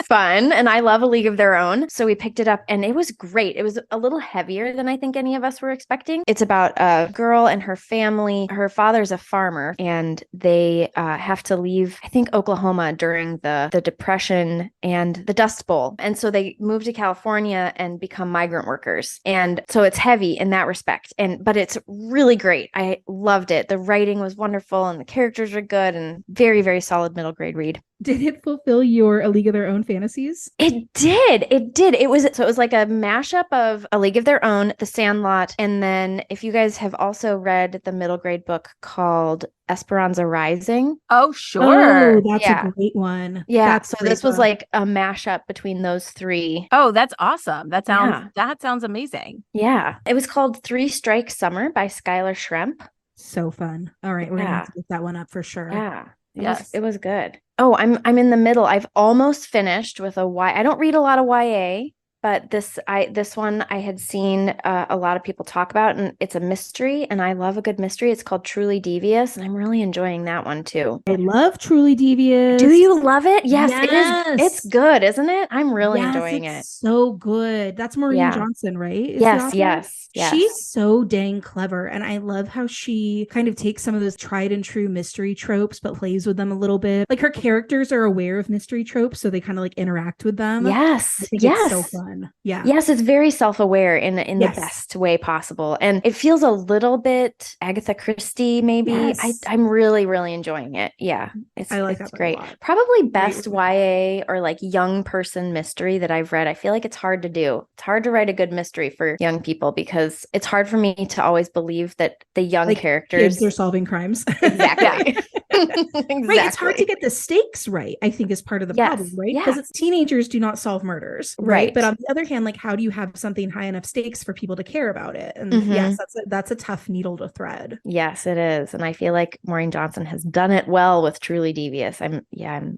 fun. And I love A League of Their Own. So we picked it up and it was great. It was a little heavier than I think any of us were expecting. It's about a girl and her family. Her father's a farmer and they have to leave, I think, Oklahoma during the Depression and the Dust Bowl. And so they move to California and become migrant workers. And so it's heavy in that respect. But it's really great. I loved it. The writing was wonderful and the characters were good and very, very solid middle grade read. Did it fulfill your A League of Their Own fantasies? It did. It was like a mashup of A League of Their Own, The Sandlot, and then if you guys have also read the middle grade book called Esperanza Rising. Oh, sure. Oh, that's a great one. Yeah. That's so this was like a mashup between those three. Oh, that's awesome. That sounds amazing. Yeah. It was called 3 Strike Summer by Skylar Schremp. So fun. All right. We're going to have to get that one up for sure. Yeah. Yes. It was good. Oh, I'm in the middle. I've almost finished with I don't read a lot of YA, but this one I had seen a lot of people talk about, and it's a mystery, and I love a good mystery. It's called Truly Devious, and I'm really enjoying that one too. I love Truly Devious. Do you love it? Yes, Yes. it is. It's good, isn't it? I'm really enjoying it. So good. That's Maureen Johnson, right? Yes. She's so dang clever. And I love how she kind of takes some of those tried and true mystery tropes, but plays with them a little bit. Like her characters are aware of mystery tropes, so they kind of like interact with them. Yes. I think it's so fun. Yeah. Yes, it's very self-aware in the best way possible. And it feels a little bit Agatha Christie, maybe. Yes. I'm really, really enjoying it. Yeah. It's great. Probably best YA or like young person mystery that I've read. I feel like it's hard to do. It's hard to write a good mystery for young people because it's hard for me to always believe that the young characters are solving crimes. Exactly. Exactly. Right. It's hard to get the stakes right, I think, is part of the problem, right? Because it's teenagers do not solve murders, right? But on the other hand, like, how do you have something high enough stakes for people to care about it? And yes, that's a tough needle to thread. Yes, it is. And I feel like Maureen Johnson has done it well with Truly Devious. I'm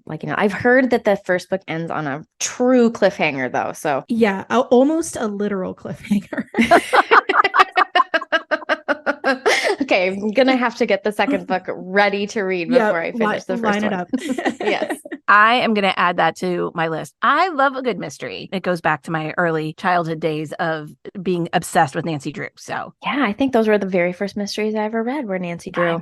like, I've heard that the first book ends on a true cliffhanger though. So yeah, almost a literal cliffhanger. Okay, I'm gonna have to get the second book ready to read before I finish the first one. Up. Yes. I am going to add that to my list. I love a good mystery. It goes back to my early childhood days of being obsessed with Nancy Drew. So yeah, I think those were the very first mysteries I ever read were Nancy Drew.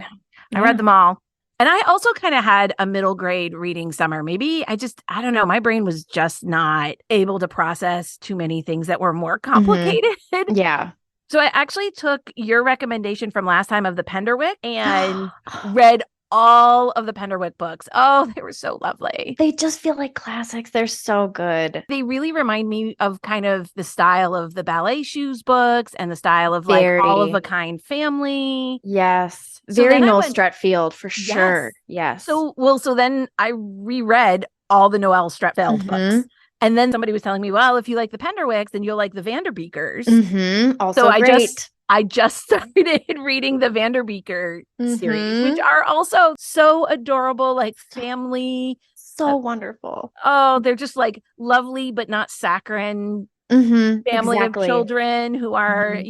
I read them all. And I also kind of had a middle grade reading summer. Maybe I don't know. My brain was just not able to process too many things that were more complicated. Yeah. So I actually took your recommendation from last time of the Penderwick and read all of the Penderwick books. Oh, they were so lovely. They just feel like classics. They're so good. They really remind me of kind of the style of the Ballet Shoes books and the style of like All of a Kind Family. Yes. So very Noel Streatfeild for sure. Yes. So then I reread all the Noel Streatfeild books. And then somebody was telling me, well, if you like the Penderwicks, then you'll like the Vanderbeekers. Also so great. I just started reading the Vanderbeeker series, which are also so adorable, like family. So wonderful. Oh, they're just like lovely, but not saccharine family of children who are,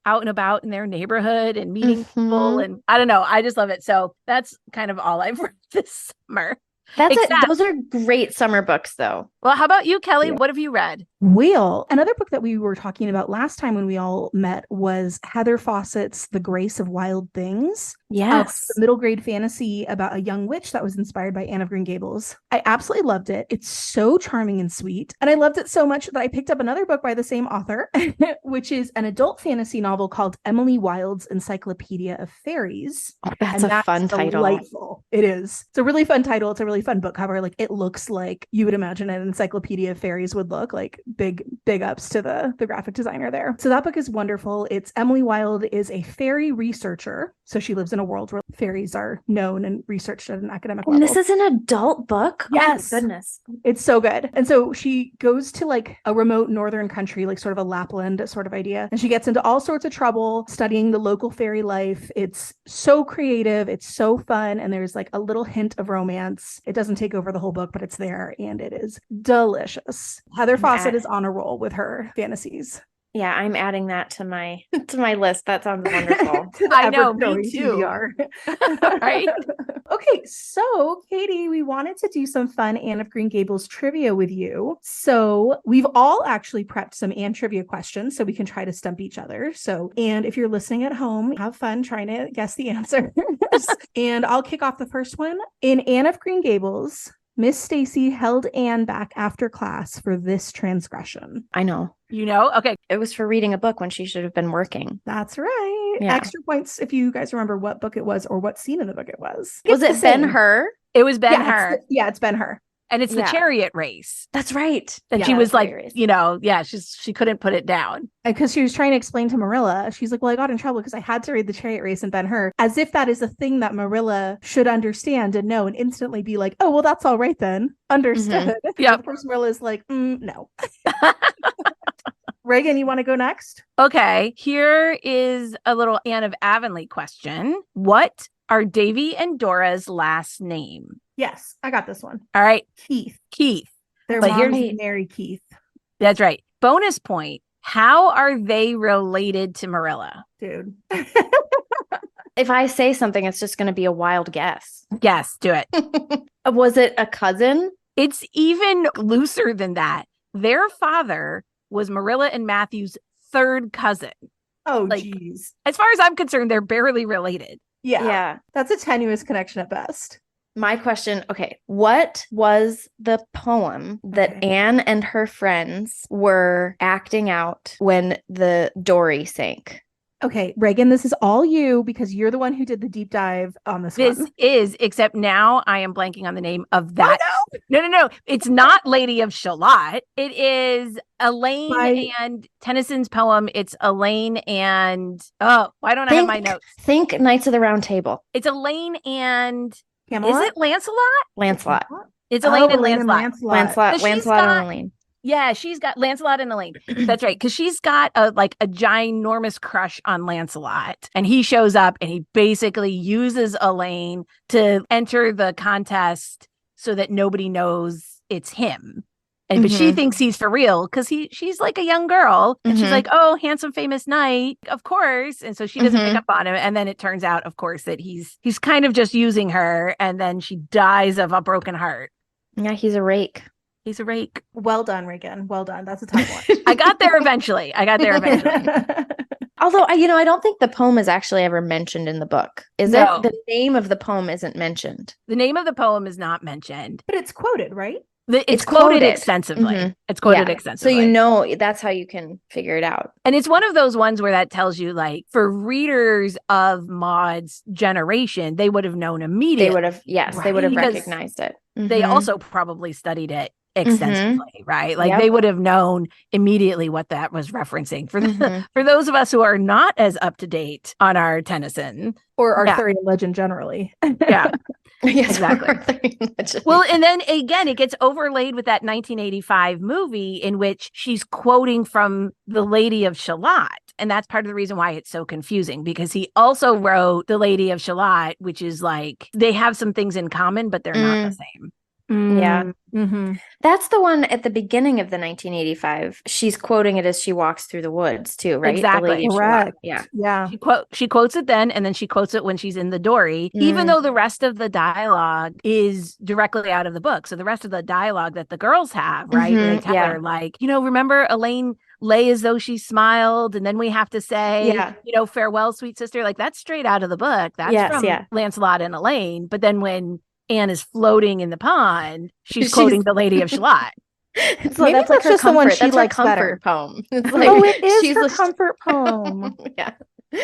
out and about in their neighborhood and meeting people. And I don't know. I just love it. So that's kind of all I've read this summer. Those are great summer books, though. Well, how about you, Kelly? What have you read? Whale. Another book that we were talking about last time when we all met was Heather Fawcett's The Grace of Wild Things. Yes. The middle grade fantasy about a young witch that was inspired by Anne of Green Gables. I absolutely loved it. It's so charming and sweet. And I loved it so much that I picked up another book by the same author, which is an adult fantasy novel called Emily Wilde's Encyclopedia of Fairies. Oh, that's a fun title. Delightful. It is. It's a really fun title. It's a really fun book cover. Like, it looks like you would imagine an Encyclopedia of Fairies would look. Like, big ups to the graphic designer there. So that book is wonderful. It's Emily Wilde is a fairy researcher. So she lives in a world where fairies are known and researched at an academic level. And this is an adult book? Yes. Oh, my goodness. It's so good. And so she goes to like a remote northern country, like sort of a Lapland sort of idea. And she gets into all sorts of trouble studying the local fairy life. It's so creative. It's so fun. And there's like a little hint of romance. It doesn't take over the whole book, but it's there and it is delicious. Heather Fawcett is on a roll with her fantasies. Yeah, I'm adding that to my list. That sounds wonderful. I know, me too. Right. Okay, so Katie, we wanted to do some fun Anne of Green Gables trivia with you. So we've all actually prepped some Anne trivia questions so we can try to stump each other. So, and if you're listening at home, have fun trying to guess the answers. And I'll kick off the first one. In Anne of Green Gables, Miss Stacy held Anne back after class for this transgression. I know. You know? Okay. It was for reading a book when she should have been working. That's right. Yeah. Extra points if you guys remember what book it was or what scene in the book it was. Was it Ben-Hur? It was Ben-Hur. It's Ben-Hur. And it's the chariot race. That's right. And she was like, you know, she couldn't put it down. Because she was trying to explain to Marilla, she's like, well, I got in trouble because I had to read the chariot race in Ben-Hur, as if that is a thing that Marilla should understand and know and instantly be like, oh, well, that's all right then. Understood. Mm-hmm. Yeah. Of course, Marilla is like, no. Ragon, you want to go next? Okay. Here is a little Anne of Avonlea question. What are Davy and Dora's last name? Yes, I got this one. All right. Keith. Their mom is Mary Keith. That's right. Bonus point. How are they related to Marilla? Dude. If I say something, it's just going to be a wild guess. Yes, do it. Was it a cousin? It's even looser than that. Their father was Marilla and Matthew's third cousin. Oh, geez. As far as I'm concerned, they're barely related. Yeah. That's a tenuous connection at best. My question, okay, what was the poem that Anne and her friends were acting out when the dory sank? Okay, Ragon, this is all you because you're the one who did the deep dive on this one. This is, except now I am blanking on the name of that. Oh, no. It's not Lady of Shalott. It is Elaine and Tennyson's poem. It's Elaine and, why don't I have my notes? Think Knights of the Round Table. It's Elaine and... Camelot? Is it Lancelot? Lancelot. It's Elaine and Lancelot. Lancelot and Elaine. Yeah, she's got Lancelot and Elaine. That's right. Because she's got a ginormous crush on Lancelot. And he shows up and he basically uses Elaine to enter the contest so that nobody knows it's him. But she thinks he's for real because she's like a young girl and she's like, oh, handsome, famous knight, of course. And so she doesn't pick up on him. And then it turns out, of course, that he's kind of just using her. And then she dies of a broken heart. Yeah, he's a rake. He's a rake. Well done, Ragon. Well done. That's a tough one. I got there eventually. Although, I don't think the poem is actually ever mentioned in the book. Is it? The name of the poem isn't mentioned. The name of the poem is not mentioned. But it's quoted, right? It's quoted extensively. It's quoted extensively. So you know that's how you can figure it out. And it's one of those ones where that tells you, like, for readers of Maud's generation, they would have known immediately. They would have, they would have recognized it. They also probably studied it extensively, right? Like they would have known immediately what that was referencing. For those of us who are not as up to date on our Tennyson or Arthurian legend generally. Yeah. Yes, exactly. Well, and then again, it gets overlaid with that 1985 movie in which she's quoting from The Lady of Shalott. And that's part of the reason why it's so confusing, because he also wrote The Lady of Shalott, which is like, they have some things in common, but they're not the same. Yeah. Mm-hmm. That's the one at the beginning of the 1985. She's quoting it as she walks through the woods too, right? Exactly. The Lady of Shalott. Correct. Yeah. Yeah. She quotes it then, and then she quotes it when she's in the dory, even though the rest of the dialogue is directly out of the book. So the rest of the dialogue that the girls have, right? Where they tell her, like, remember Elaine lay as though she smiled, and then we have to say, farewell, sweet sister. Like, that's straight out of the book. That's from Lancelot and Elaine. But then when Anne is floating in the pond, she's quoting the Lady of Shalott. So that's like her comfort. She likes comfort poem. It's like, it is her comfort poem. Yeah.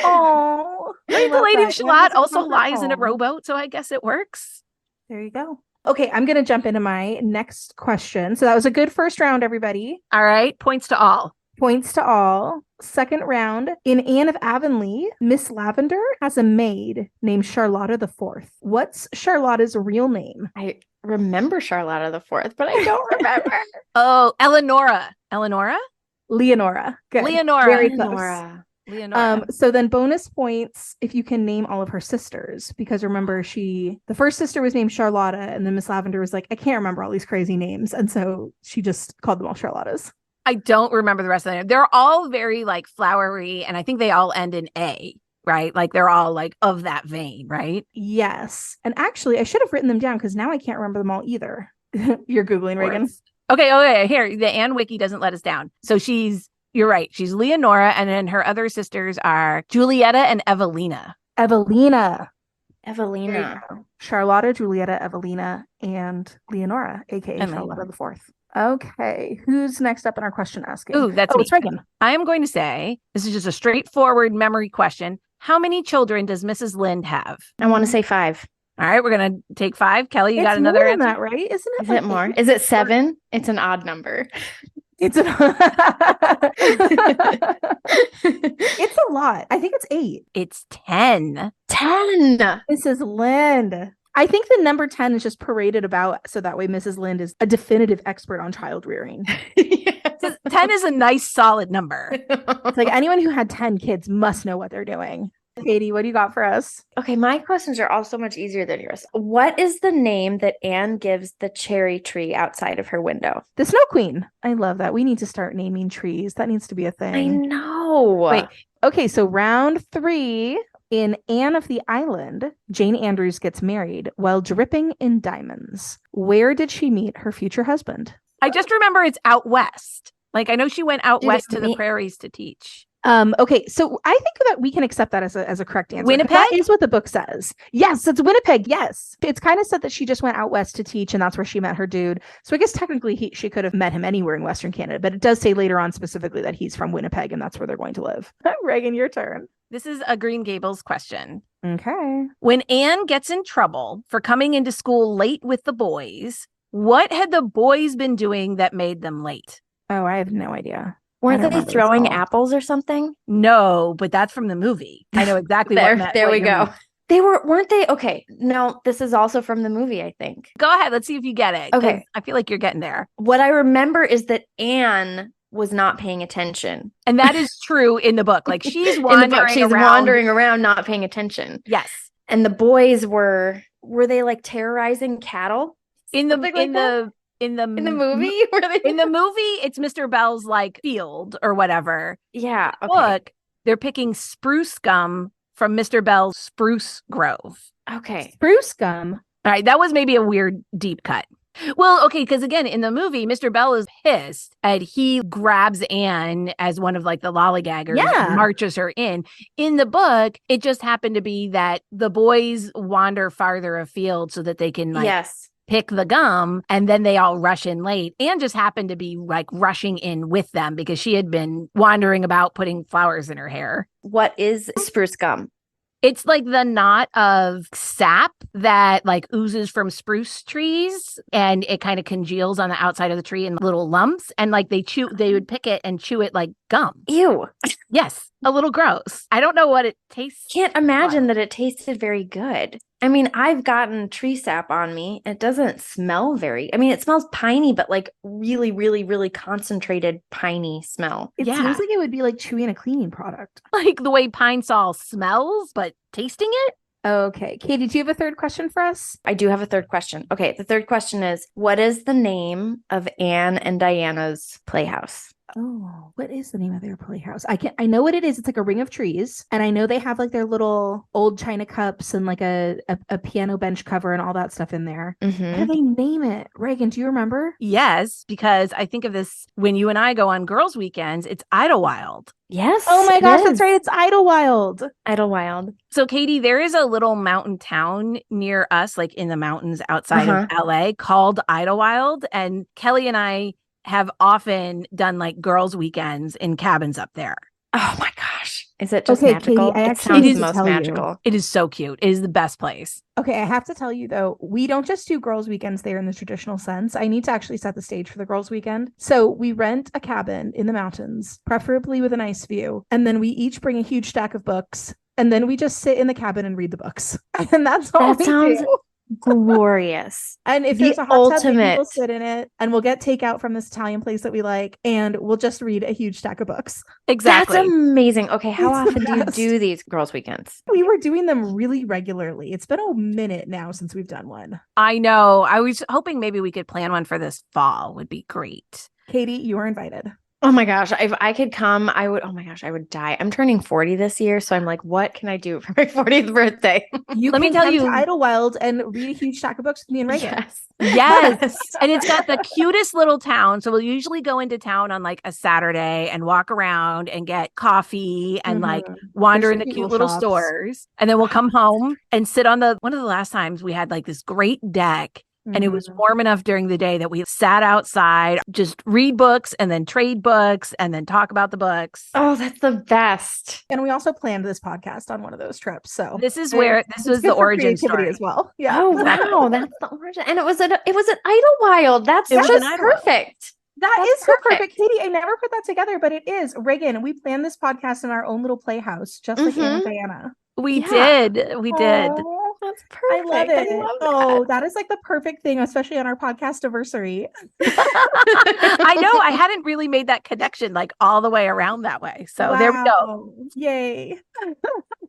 Oh, right. The Lady of Shalott also lies in a rowboat, so I guess it works. There you go. Okay, I'm gonna jump into my next question. So that was a good first round, everybody. All right, points to all. Points to all. Second round. In Anne of Avonlea, Miss Lavender has a maid named Charlotta the Fourth. What's Charlotta's real name? I remember Charlotta the Fourth, but I don't remember. Oh, Eleonora. Leonora. Good. Leonora. Very close. Leonora. So then bonus points if you can name all of her sisters, because remember the first sister was named Charlotta, and then Miss Lavender was like, I can't remember all these crazy names, and so she just called them all Charlottas. I don't remember the rest of them. They're all very like flowery, and I think they all end in A, right? Like they're all like of that vein, right? Yes. And actually, I should have written them down because now I can't remember them all either. You're Googling, Ragon. Okay. Here, the Anne Wiki doesn't let us down. So you're right. She's Leonora, and then her other sisters are Julietta and Evelina. Evelina. Charlotta, Julietta, Evelina, and Leonora, aka Charlotta the Fourth. Okay, who's next up in our question asking? Ooh, that's me. It's Ragon. I am going to say, this is just a straightforward memory question. How many children does Mrs. Lind have? I want to say 5. All right, we're going to take 5. Kelly, you got another more answer? than that, right? Isn't it? Is it more? Is it 7? It's an odd number. It's a lot. I think it's 8. It's 10. 10. Mrs. Lind. I think the number 10 is just paraded about so that way Mrs. Lind is a definitive expert on child rearing. 10 is a nice, solid number. It's like anyone who had 10 kids must know what they're doing. Katie, what do you got for us? Okay, my questions are all so much easier than yours. What is the name that Anne gives the cherry tree outside of her window? The Snow Queen. I love that. We need to start naming trees. That needs to be a thing. I know. Wait. Okay, so round 3. In Anne of the Island, Jane Andrews gets married while dripping in diamonds. Where did she meet her future husband? I just remember it's out west. Like, I know she went out west to the prairies to teach. Okay, so I think that we can accept that as a correct answer. Winnipeg? That is what the book says. Yes, it's Winnipeg. Yes. It's kind of said that she just went out west to teach, and that's where she met her dude. So I guess technically she could have met him anywhere in Western Canada, but it does say later on specifically that he's from Winnipeg, and that's where they're going to live. Ragon, your turn. This is a Green Gables question. Okay. When Anne gets in trouble for coming into school late with the boys, what had the boys been doing that made them late? Oh, I have no idea. Weren't they throwing apples or something? No, but that's from the movie. I know exactly There we go. They weren't they? Okay. No, this is also from the movie, I think. Go ahead. Let's see if you get it. Okay. I feel like you're getting there. What I remember is that Anne was not paying attention. And that is true in the book. Like she's wandering around not paying attention. Yes. And the boys were they like terrorizing cattle? In the movie? In the movie, it's Mr. Bell's like field or whatever. Yeah. Okay. Look, they're picking spruce gum from Mr. Bell's spruce grove. Okay. Spruce gum. All right. That was maybe a weird deep cut. Well, okay, because again, in the movie, Mr. Bell is pissed and he grabs Anne as one of like the lollygaggers and marches her in. In the book, it just happened to be that the boys wander farther afield so that they can pick the gum, and then they all rush in late. Anne just happened to be like rushing in with them because she had been wandering about putting flowers in her hair. What is spruce gum? It's like the knot of sap that like oozes from spruce trees, and it kind of congeals on the outside of the tree in little lumps. And like they would pick it and chew it like gum. Ew. Yes. A little gross. I don't know what it tastes. Can't imagine that it tasted very good. I mean, I've gotten tree sap on me. It doesn't smell it smells piney, but like really, really, really concentrated piney smell. It seems like it would be like chewing a cleaning product. Like the way pine sol smells, but tasting it? Okay. Katie, do you have a third question for us? I do have a third question. Okay, the third question is, what is the name of Anne and Diana's playhouse? Oh, what is the name of their playhouse? I know what it is. It's like a ring of trees. And I know they have like their little old china cups and like a piano bench cover and all that stuff in there. What do Mm-hmm. they name it? Reagan, do you remember? Yes, because I think of this when you and I go on girls' weekends, it's Idlewild. Yes. Oh my it gosh, that's is. right. It's Idlewild. Idlewild. So, Katie, there is a little mountain town near us, like in the mountains outside of LA, called Idlewild. And Kelly and I have often done like girls' weekends in cabins up there. Oh my gosh. Is it just Okay, magical? Katie, I It actually sounds need to most tell you. magical. It is so cute. It is the best place. Okay, I have to tell you though, we don't just do girls' weekends there in the traditional sense. I need to actually set the stage for the girls' weekend. So we rent a cabin in the mountains, preferably with a nice view, and then we each bring a huge stack of books, and then we just sit in the cabin and read the books, and that's all That we sounds do. glorious. And if The there's a hot tub, maybe we'll ultimate. sit in it, and we'll get takeout from this Italian place that we like, and we'll just read a huge stack of books. Exactly. That's amazing. Okay, how It's the often do you best. do these girls' weekends? We were doing them really regularly. It's been a minute now since we've done one. I know. I was hoping maybe we could plan one for this fall. Would be great. Katie, you are invited. Oh my gosh, if I could come, I would. Oh my gosh, I would die. I'm turning 40 this year, so I'm like, what can I do for my 40th birthday? Let me can tell come you- to Idlewild and read a huge stack of books with me and Reagan. Yes. Yes. And it's got the cutest little town. So we'll usually go into town on like a Saturday and walk around and get coffee and like wander There's in the some cute little little shops. stores. And then we'll come home and sit on one of the last times we had like this great deck. And it was Mhm. warm enough during the day that we sat outside, just read books and then trade books and then talk about the books. Oh, that's the best. And we also planned this podcast on one of those trips. So This is where this it's was good the for origin creativity story. as well. Yeah. Oh wow, that's the origin. And it was at Idlewild. That's It was just in Idlewild. perfect. That That's is so perfect. perfect. Katie, I never put that together, but it is. Reagan, we planned this podcast in our own little playhouse, just like Anne and Diana. We Yeah. did. We did. Aw, That's I perfect. love it. love Oh, that is like the perfect thing, especially on our podcast anniversary. I know. I hadn't really made that connection like all the way around that way. So there we go. Wow. Yay.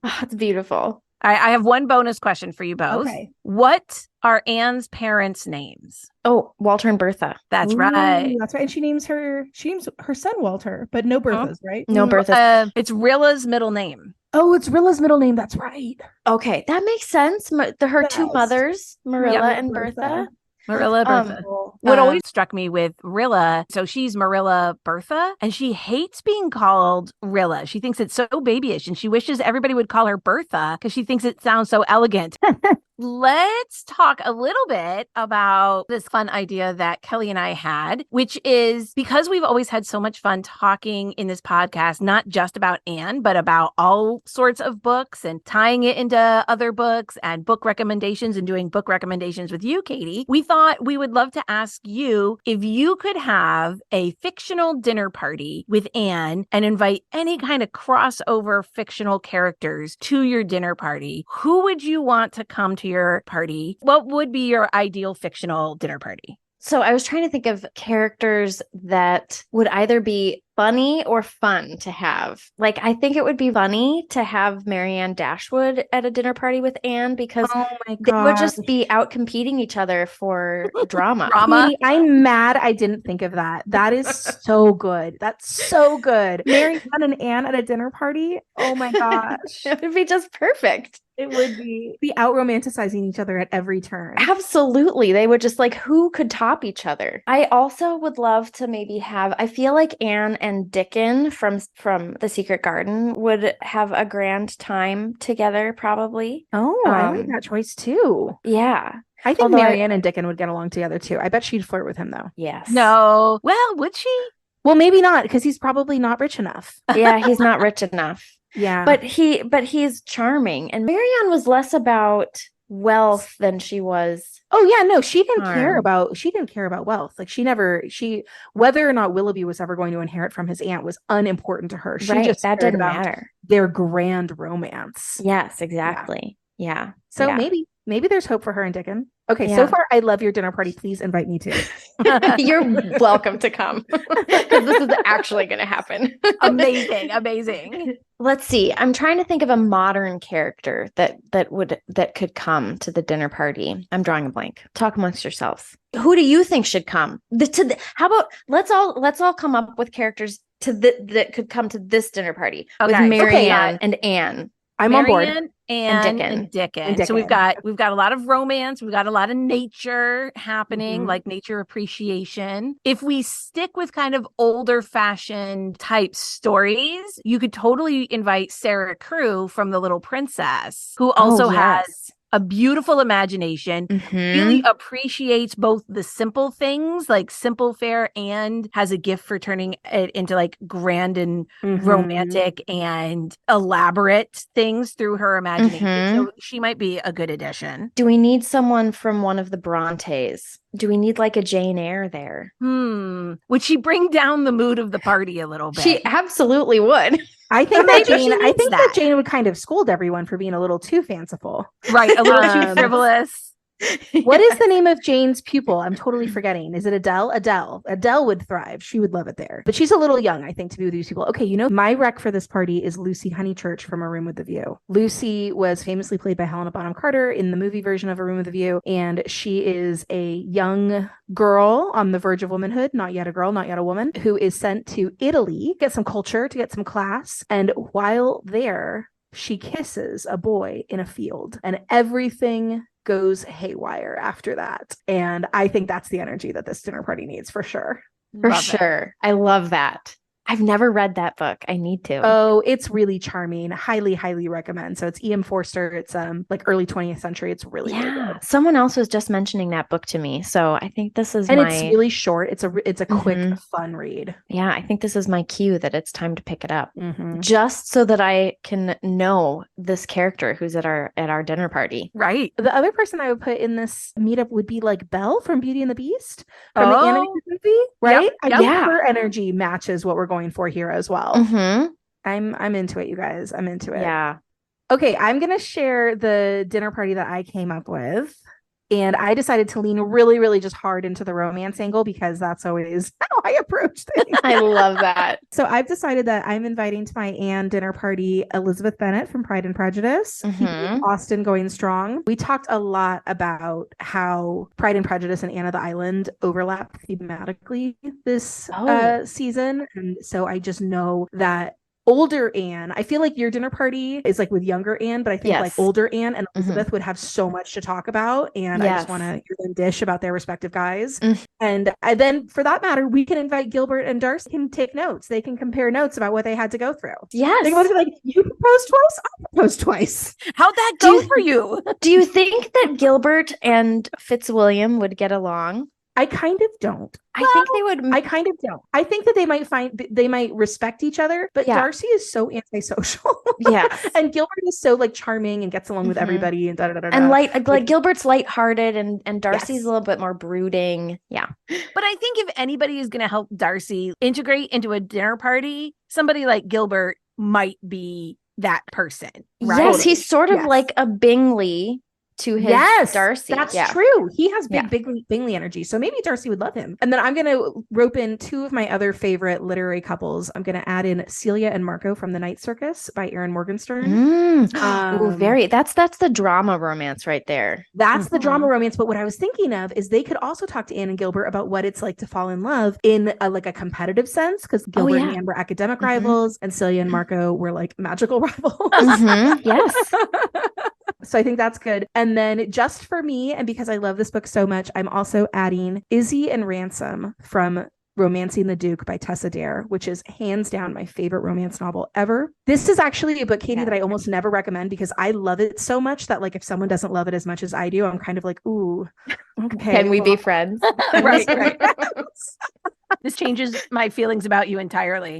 Oh, it's beautiful. I have one bonus question for you both. Okay. What are Anne's parents' names? Oh, Walter and Bertha. That's Ooh, right. That's right. And she names her son Walter, but no Bertha's, right? No Bertha. It's Rilla's middle name. Oh, it's Rilla's middle name. That's right. Okay, that makes sense. Her two Best. mothers, Marilla Yeah, and Bertha. Marilla Bertha. Oh, What always struck me with Rilla, so she's Marilla Bertha, and she hates being called Rilla. She thinks it's so babyish, and she wishes everybody would call her Bertha because she thinks it sounds so elegant. Let's talk a little bit about this fun idea that Kelly and I had, which is because we've always had so much fun talking in this podcast, not just about Anne, but about all sorts of books and tying it into other books and book recommendations and doing book recommendations with you, Katie. We thought we would love to ask you if you could have a fictional dinner party with Anne and invite any kind of crossover fictional characters to your dinner party. Who would you want to come to your party? What would be your ideal fictional dinner party? So I was trying to think of characters that would either be funny or fun to have. Like, I think it would be funny to have Marianne Dashwood at a dinner party with Anne because oh my they would god. just be out competing each other for drama. Drama. Katie, I'm mad I didn't think of that. That is so good. That's so good. Mary Ann and Anne at a dinner party. Oh my gosh. It would be just perfect. It would be out romanticizing each other at every turn. Absolutely. They would just like, who could top each other? I also would love to maybe have, I feel like Anne and Dickon from The Secret Garden would have a grand time together, probably. Oh, I like that choice too. Yeah. I think Although Marianne and Dickon would get along together too. I bet she'd flirt with him though. Yes. No. Well, would she? Well, maybe not because he's probably not rich enough. Yeah, he's not rich enough. Yeah. But he's charming. And Marianne was less about wealth than she was. oh yeah, no, she didn't care Charm. about wealth. Like whether or not Willoughby was ever going to inherit from his aunt was unimportant to her. She Right, just that cared didn't about matter. their grand romance. Yes, exactly. Yeah. So yeah. maybe there's hope for her and Dickon. Okay, so far I love your dinner party. Please invite me too. You're welcome to come because this is actually going to happen. Amazing. Let's see. I'm trying to think of a modern character that could come to the dinner party. I'm drawing a blank. Talk amongst yourselves. Who do you think should come? How about let's all come up with characters that could come to this dinner party with Marianne and Anne. I'm on board. And Dickon. So we've got a lot of romance. We've got a lot of nature happening, like nature appreciation. If we stick with kind of older fashioned type stories, you could totally invite Sarah Crew from The Little Princess, who also has a beautiful imagination, really appreciates both the simple things, like simple fare, and has a gift for turning it into like grand and romantic and elaborate things through her imagination. So she might be a good addition. Do we need someone from one of the Brontes? Do we need like a Jane Eyre there? Would she bring down the mood of the party a little bit? She absolutely would. I think that Jane would kind of scold everyone for being a little too fanciful. Right, a little too frivolous. What is the name of Jane's pupil? I'm totally forgetting. Is it Adele? Adele would thrive. She would love it there. But she's a little young, I think, to be with these people. Okay, my rec for this party is Lucy Honeychurch from A Room with a View. Lucy was famously played by Helena Bonham Carter in the movie version of A Room with a View, and she is a young girl on the verge of womanhood, not yet a girl, not yet a woman, who is sent to Italy to get some culture, to get some class. And while there, she kisses a boy in a field, and everything goes haywire after that. And I think that's the energy that this dinner party needs for sure. For sure. I love that. I've never read that book. I need to. Oh, it's really charming. Highly, highly recommend. So it's E.M. Forster. It's like early 20th century. It's really good. Someone else was just mentioning that book to me. So I think this is it's really short. It's a quick, fun read. Yeah, I think this is my cue that it's time to pick it up. Just so that I can know this character who's at our dinner party. Right. The other person I would put in this meetup would be like Belle from Beauty and the Beast from the animated movie, right? Yep. I think her energy matches what we're going for here as well. I'm into it, you guys. I'm into it. Yeah. Okay, I'm gonna share the dinner party that I came up with. And I decided to lean really, really just hard into the romance angle because that's always how I approach things. I love that. So I've decided that I'm inviting to my Anne dinner party Elizabeth Bennet from Pride and Prejudice, Austen going strong. We talked a lot about how Pride and Prejudice and Anne of the Island overlap thematically this season. And so I just know that older Anne, I feel like your dinner party is like with younger Anne, but I think like older Anne and Elizabeth would have so much to talk about. And I just want to hear them dish about their respective guys. And then for that matter, we can invite Gilbert and Darcy can take notes. They can compare notes about what they had to go through. Yes. They can be like, you proposed twice, I proposed twice. How'd that go for you? Do you think that Gilbert and Fitzwilliam would get along? I kind of don't. I think they would. I kind of don't. I think that they might respect each other, but Darcy is so antisocial. And Gilbert is so like charming and gets along with everybody and And like Gilbert's lighthearted and Darcy's a little bit more brooding. Yeah. But I think if anybody is going to help Darcy integrate into a dinner party, somebody like Gilbert might be that person. Right? Yes, he's sort of like a Bingley to his Darcy. That's true. He has big Bingley energy. So maybe Darcy would love him. And then I'm going to rope in two of my other favorite literary couples. I'm going to add in Celia and Marco from The Night Circus by Erin Morgenstern. That's the drama romance right there. That's the drama romance. But what I was thinking of is they could also talk to Anne and Gilbert about what it's like to fall in love in a competitive sense, because Gilbert and Anne were academic rivals and Celia and Marco were like magical rivals. Yes. So I think that's good. And then just for me, and because I love this book so much, I'm also adding Izzy and Ransom from Romancing the Duke by Tessa Dare, which is hands down my favorite romance novel ever. This is actually a book, Katie, that I almost never recommend because I love it so much that like if someone doesn't love it as much as I do, I'm kind of like, ooh, okay. Can we be friends? Right. This changes my feelings about you entirely.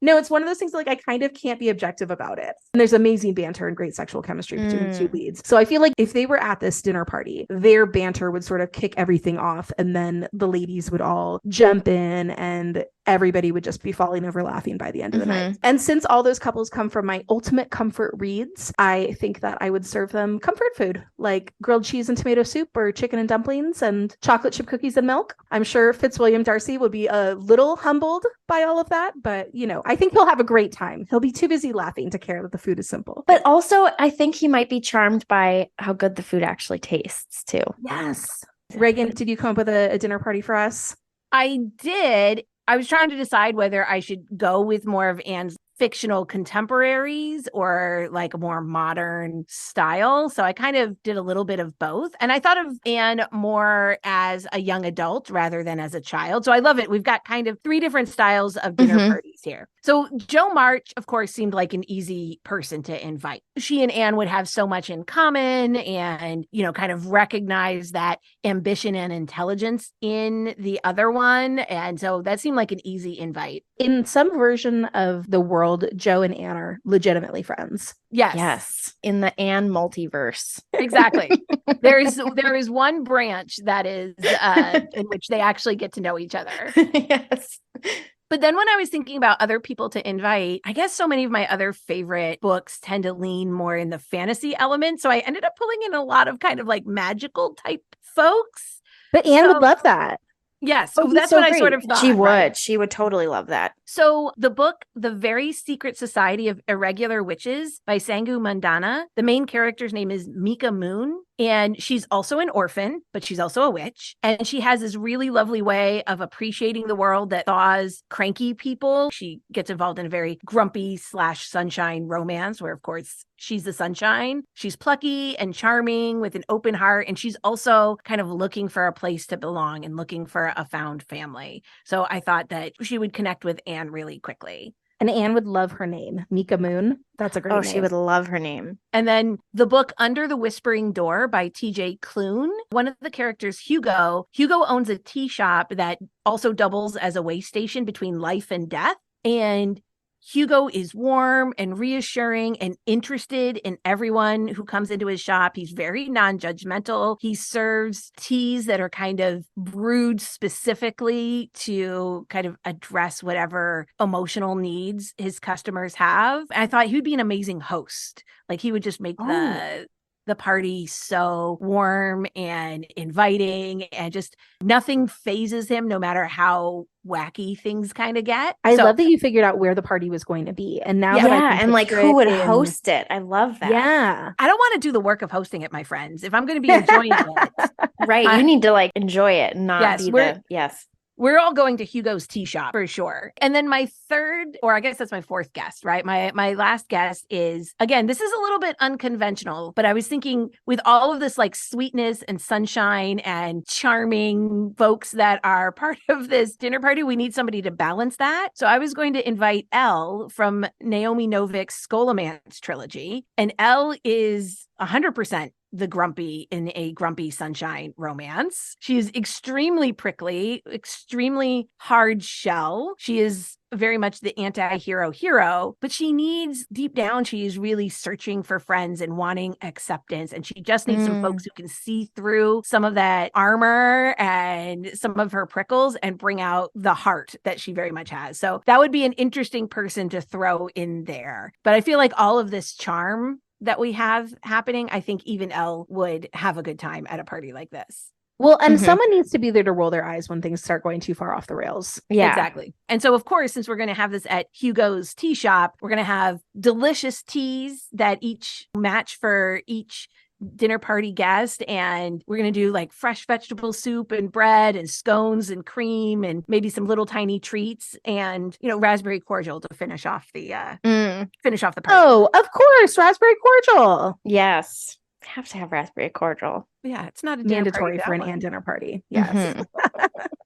No, it's one of those things like I kind of can't be objective about it. And there's amazing banter and great sexual chemistry between the two leads. So I feel like if they were at this dinner party, their banter would sort of kick everything off. And then the ladies would all jump in and everybody would just be falling over laughing by the end of the night. Mhm. And since all those couples come from my ultimate comfort reads, I think that I would serve them comfort food like grilled cheese and tomato soup or chicken and dumplings and chocolate chip cookies and milk. I'm sure Fitzwilliam Darcy would be a little humbled by all of that, but I think he'll have a great time. He'll be too busy laughing to care that the food is simple. But also, I think he might be charmed by how good the food actually tastes too. Yes. Ragon, did you come up with a dinner party for us? I did. I was trying to decide whether I should go with more of Anne's fictional contemporaries or like a more modern style. So I kind of did a little bit of both. And I thought of Anne more as a young adult rather than as a child. So I love it. We've got kind of 3 different styles of dinner parties here. So Jo March, of course, seemed like an easy person to invite. She and Anne would have so much in common and, kind of recognize that ambition and intelligence in the other one. And so that seemed like an easy invite. In some version of the world, Jo and Anne are legitimately friends. Yes. In the Anne multiverse. Exactly. There is one branch that is in which they actually get to know each other. Yes. But then when I was thinking about other people to invite, I guess so many of my other favorite books tend to lean more in the fantasy element. So I ended up pulling in a lot of kind of like magical type folks. But Anne would love that. Yes. So that's what I sort of thought. She would. Right? She would totally love that. So the book, The Very Secret Society of Irregular Witches by Sangu Mandana, the main character's name is Mika Moon. And she's also an orphan, but she's also a witch. And she has this really lovely way of appreciating the world that thaws cranky people. She gets involved in a very grumpy / sunshine romance where, of course, she's the sunshine. She's plucky and charming with an open heart. And she's also kind of looking for a place to belong and looking for a found family. So I thought that she would connect with Anne really quickly. And Anne would love her name, Mika Moon. That's a great name. She would love her name. And then the book Under the Whispering Door by TJ Klune. One of the characters, Hugo owns a tea shop that also doubles as a way station between life and death. And Hugo is warm and reassuring and interested in everyone who comes into his shop. He's very non-judgmental. He serves teas that are kind of brewed specifically to kind of address whatever emotional needs his customers have. I thought he would be an amazing host. Like he would just make the party so warm and inviting and just nothing phases him no matter how wacky things kind of get. I love that you figured out where the party was going to be. And now and like who would host it. I love that. Yeah. I don't want to do the work of hosting it, my friends. If I'm going to be enjoying it. Right. You need to like enjoy it and not We're all going to Hugo's tea shop for sure. And then my third, or I guess that's my fourth guest, right? My last guest is, again, this is a little bit unconventional, but I was thinking with all of this like sweetness and sunshine and charming folks that are part of this dinner party, we need somebody to balance that. So I was going to invite Elle from Naomi Novik's Scholomance trilogy. And Elle is 100% the grumpy in a grumpy sunshine romance. She is extremely prickly, extremely hard shell. She is very much the anti-hero hero, but she needs, deep down, she is really searching for friends and wanting acceptance. And she just needs some folks who can see through some of that armor and some of her prickles and bring out the heart that she very much has. So that would be an interesting person to throw in there. But I feel like all of this charm that we have happening, I think even Elle would have a good time at a party like this. Well, and someone needs to be there to roll their eyes when things start going too far off the rails. Yeah, exactly. And so, of course, since we're going to have this at Hugo's tea shop, we're going to have delicious teas that each match for each dinner party guest, and we're going to do like fresh vegetable soup and bread and scones and cream and maybe some little tiny treats and raspberry cordial to finish off the party. Oh, of course, raspberry cordial. Yes, have to have raspberry cordial. Yeah, it's not a mandatory for an Anne dinner party. Yes.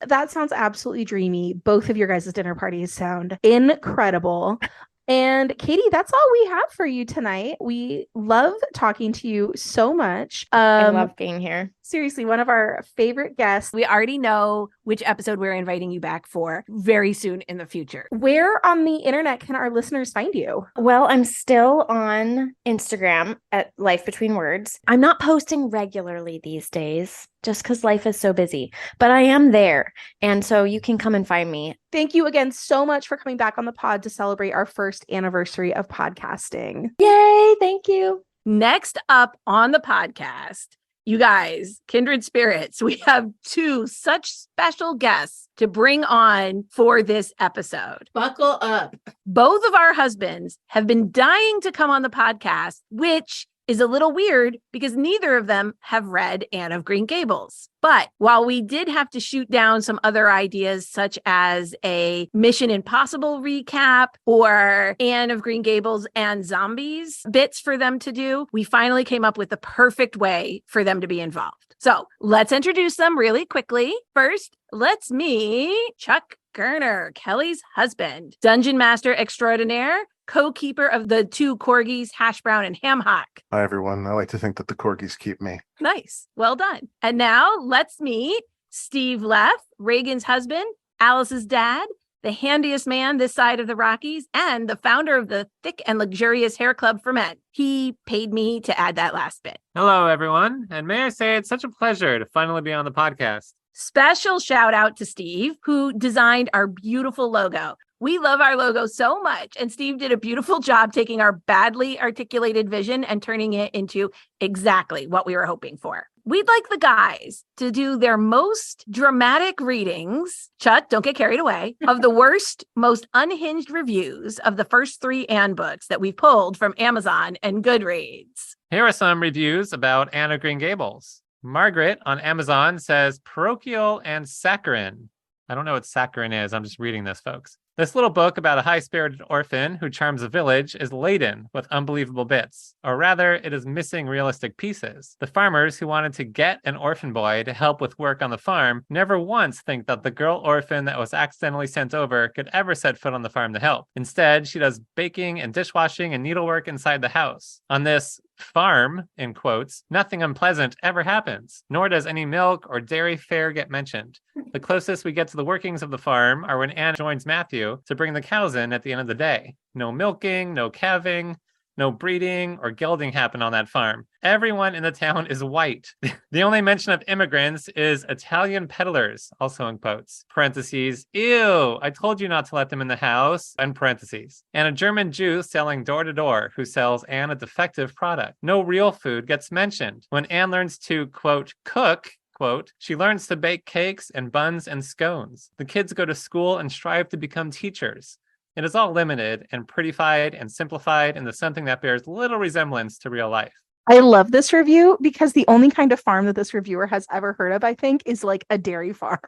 That sounds absolutely dreamy. Both of your guys' dinner parties sound incredible. And Katie, that's all we have for you tonight. We love talking to you so much. I love being here. Seriously, one of our favorite guests. We already know which episode we're inviting you back for very soon in the future. Where on the internet can our listeners find you? Well, I'm still on Instagram at Life Between Words. I'm not posting regularly these days just because life is so busy, but I am there. And so you can come and find me. Thank you again so much for coming back on the pod to celebrate our first anniversary of podcasting. Yay, thank you. Next up on the podcast, you guys, kindred spirits, we have two such special guests to bring on for this episode. Buckle up. Both of our husbands have been dying to come on the podcast, which is a little weird because neither of them have read Anne of Green Gables. But while we did have to shoot down some other ideas, such as a Mission Impossible recap or Anne of Green Gables and zombies bits for them to do, we finally came up with the perfect way for them to be involved. So let's introduce them really quickly. First, let's meet Chuck Gerner, Kelly's husband, Dungeon Master Extraordinaire, co-keeper of the two corgis, Hash Brown and Ham Hock. Hi, everyone. I like to think that the corgis keep me. Nice. Well done. And now let's meet Steve Leff, Ragon's husband, Alice's dad, the handiest man this side of the Rockies, and the founder of the Thick and Luxurious Hair Club for Men. He paid me to add that last bit. Hello, everyone. And may I say it's such a pleasure to finally be on the podcast. Special shout out to Steve, who designed our beautiful logo. We love our logo so much, and Steve did a beautiful job taking our badly articulated vision and turning it into exactly what we were hoping for. We'd like the guys to do their most dramatic readings, Chuck, don't get carried away, of the worst, most unhinged reviews of the first 3 Anne books that we pulled from Amazon and Goodreads. Here are some reviews about Anne of Green Gables. Margaret on Amazon says parochial and saccharine. I don't know what saccharine is. I'm just reading this, folks. This little book about a high-spirited orphan who charms a village is laden with unbelievable bits, or rather, it is missing realistic pieces. The farmers who wanted to get an orphan boy to help with work on the farm never once think that the girl orphan that was accidentally sent over could ever set foot on the farm to help. Instead, she does baking and dishwashing and needlework inside the house. On this farm, in quotes, nothing unpleasant ever happens, nor does any milk or dairy fare get mentioned. The closest we get to the workings of the farm are when Anne joins Matthew to bring the cows in at the end of the day. No milking, no calving, no breeding or gelding happen on that farm. Everyone in the town is white. The only mention of immigrants is Italian peddlers, also in quotes. Parentheses, ew, I told you not to let them in the house, end parentheses. And a German Jew selling door to door who sells Anne a defective product. No real food gets mentioned. When Anne learns to, quote, cook, quote, she learns to bake cakes and buns and scones. The kids go to school and strive to become teachers. It is all limited and prettified and simplified into something that bears little resemblance to real life. I love this review because the only kind of farm that this reviewer has ever heard of, I think, is like a dairy farm.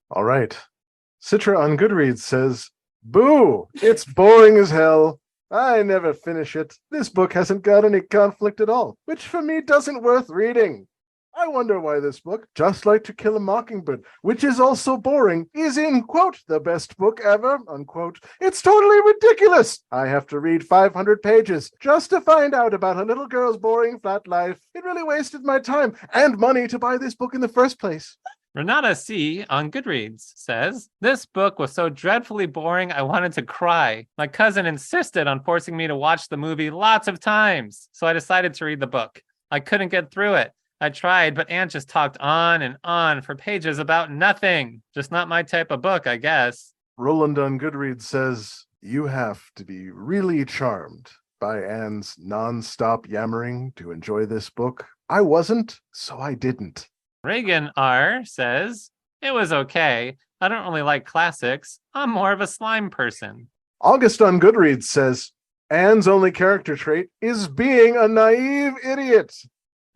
All right. Citra on Goodreads says, boo, it's boring as hell. I never finish it. This book hasn't got any conflict at all, which for me doesn't worth reading. I wonder why this book, just like To Kill a Mockingbird, which is also boring, is in, quote, the best book ever, unquote. It's totally ridiculous. I have to read 500 pages just to find out about a little girl's boring flat life. It really wasted my time and money to buy this book in the first place. Renata C. on Goodreads says, this book was so dreadfully boring I wanted to cry. My cousin insisted on forcing me to watch the movie lots of times, so I decided to read the book. I couldn't get through it. I tried, but Anne just talked on and on for pages about nothing. Just not my type of book, I guess. Roland on Goodreads says, you have to be really charmed by Anne's non-stop yammering to enjoy this book. I wasn't, so I didn't. Ragon R. says, it was okay. I don't really like classics. I'm more of a slime person. August on Goodreads says, Anne's only character trait is being a naive idiot.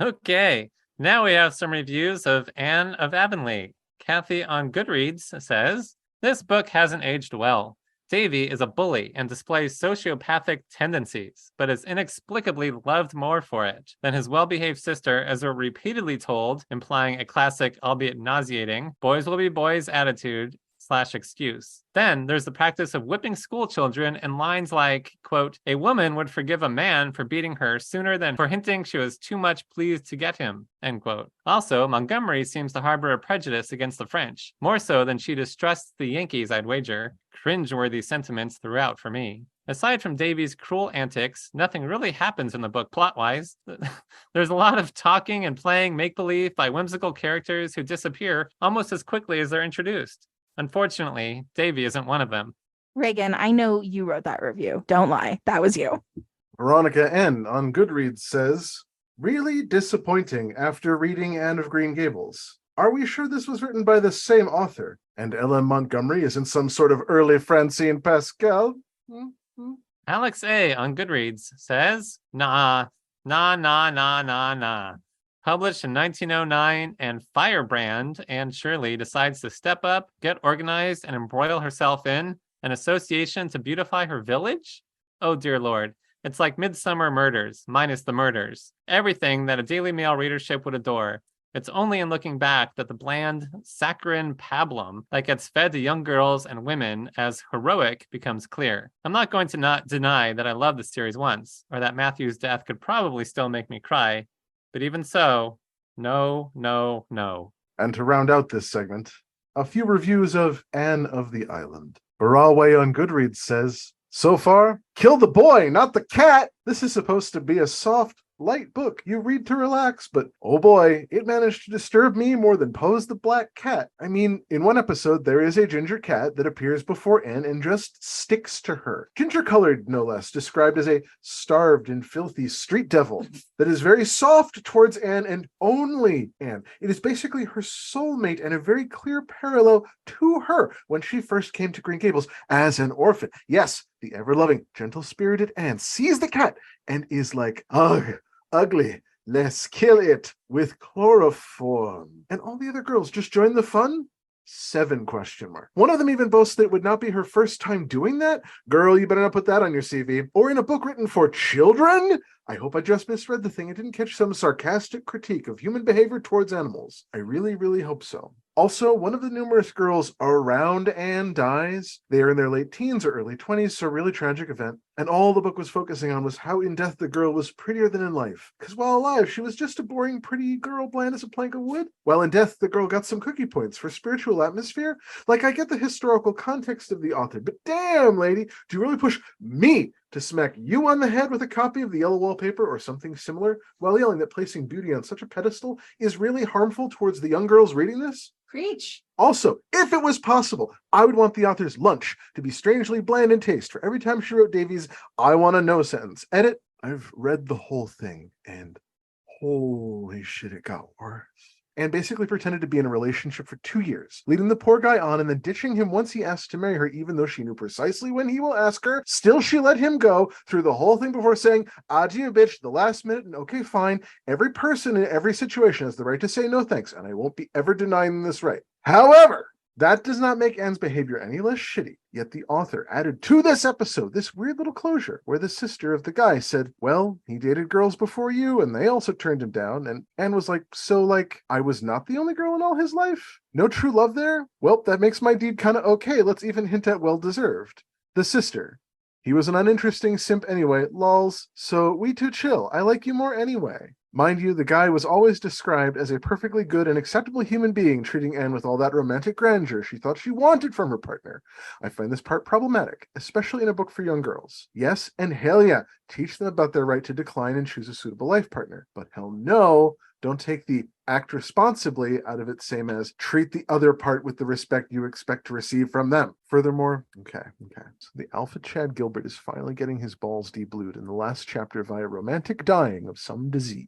Okay, now we have some reviews of Anne of Avonlea. Kathy on Goodreads says, this book hasn't aged well. Davy is a bully and displays sociopathic tendencies, but is inexplicably loved more for it than his well-behaved sister, as we're repeatedly told, implying a classic, albeit nauseating, boys will be boys attitude excuse. Then there's the practice of whipping school children and lines like, quote, a woman would forgive a man for beating her sooner than for hinting she was too much pleased to get him, end quote. Also, Montgomery seems to harbor a prejudice against the French, more so than she distrusts the Yankees, I'd wager. Cringe-worthy sentiments throughout for me. Aside from Davy's cruel antics, nothing really happens in the book plot-wise. There's a lot of talking and playing make-believe by whimsical characters who disappear almost as quickly as they're introduced. Unfortunately, Davy isn't one of them. Reagan, I know you wrote that review. Don't lie. That was you. Veronica N. on Goodreads says, really disappointing after reading Anne of Green Gables. Are we sure this was written by the same author? And L.M. Montgomery isn't some sort of early Francine Pascal? Alex A. on Goodreads says, nah. Published in 1909, and Firebrand Anne Shirley decides to step up, get organized, and embroil herself in an association to beautify her village? Oh, dear Lord. It's like Midsummer Murders, minus the murders. Everything that a Daily Mail readership would adore. It's only in looking back that the bland, saccharine pablum that gets fed to young girls and women as heroic becomes clear. I'm not going to not deny that I loved the series once, or that Matthew's death could probably still make me cry. But even so, no. And to round out this segment, a few reviews of Anne of the Island. Baraway on Goodreads says, so far, kill the boy, not the cat. This is supposed to be a soft, light book you read to relax, but oh boy, it managed to disturb me more than Pose the Black Cat. I mean, in one episode, there is a ginger cat that appears before Anne and just sticks to her. Ginger-colored, no less, described as a starved and filthy street devil that is very soft towards Anne and only Anne. It is basically her soulmate and a very clear parallel to her when she first came to Green Gables as an orphan. Yes, the ever-loving, gentle-spirited Anne sees the cat and is like, ugh, ugly, let's kill it with chloroform. And all the other girls just join the fun? 7 question mark. One of them even boasts that it would not be her first time doing that. Girl, you better not put that on your CV. Or in a book written for children? I hope I just misread the thing and didn't catch some sarcastic critique of human behavior towards animals. I really, really hope so. Also, one of the numerous girls around Anne dies. They are in their late teens or early 20s, so a really tragic event. And all the book was focusing on was how in death the girl was prettier than in life. Because while alive, she was just a boring, pretty girl, bland as a plank of wood. While in death, the girl got some cookie points for spiritual atmosphere. Like, I get the historical context of the author, but damn, lady, do you really push me to smack you on the head with a copy of the yellow wallpaper or something similar, while yelling that placing beauty on such a pedestal is really harmful towards the young girls reading this? Preach. Also, if it was possible, I would want the author's lunch to be strangely bland in taste for every time she wrote Davy's I want to know sentence. Edit, I've read the whole thing, and holy shit, it got worse. And basically pretended to be in a relationship for 2 years, leading the poor guy on and then ditching him once he asked to marry her, even though she knew precisely when he will ask her. Still, she let him go through the whole thing before saying, adieu, bitch, the last minute, and okay, fine. Every person in every situation has the right to say no thanks, and I won't be ever denying this right. However, that does not make Anne's behavior any less shitty, yet the author added to this episode this weird little closure where the sister of the guy said, well, he dated girls before you and they also turned him down, and Anne was like, so like, I was not the only girl in all his life? No true love there? Well, that makes my deed kind of okay, let's even hint at well-deserved. The sister. He was an uninteresting simp anyway, lols, so we too chill, I like you more anyway. Mind you, the guy was always described as a perfectly good and acceptable human being, treating Anne with all that romantic grandeur she thought she wanted from her partner. I find this part problematic, especially in a book for young girls. Yes, and hell yeah, teach them about their right to decline and choose a suitable life partner. But hell no, don't take the act responsibly out of it, same as treat the other part with the respect you expect to receive from them. Furthermore, okay. So the Alpha Chad Gilbert is finally getting his balls de-blued in the last chapter via romantic dying of some disease.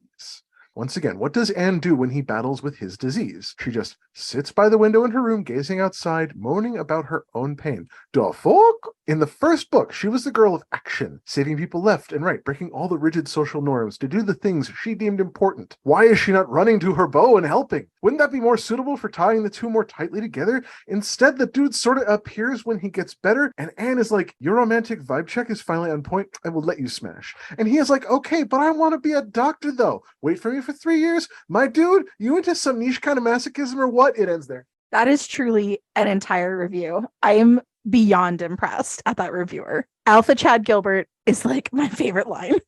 Once again, what does Anne do when he battles with his disease? She just sits by the window in her room, gazing outside, moaning about her own pain. Da fuck? In the first book, she was the girl of action, saving people left and right, breaking all the rigid social norms to do the things she deemed important. Why is she not running to her bow and helping? Wouldn't that be more suitable for tying the two more tightly together? Instead, the dude sort of appears when he gets better, and Anne is like, your romantic vibe check is finally on point, I will let you smash. And he is like, okay, but I want to be a doctor though. Wait for me for 3 years? My dude, you into some niche kind of masochism or what? It ends there. That is truly an entire review. I am beyond impressed at that reviewer. Alpha Chad Gilbert is like my favorite line.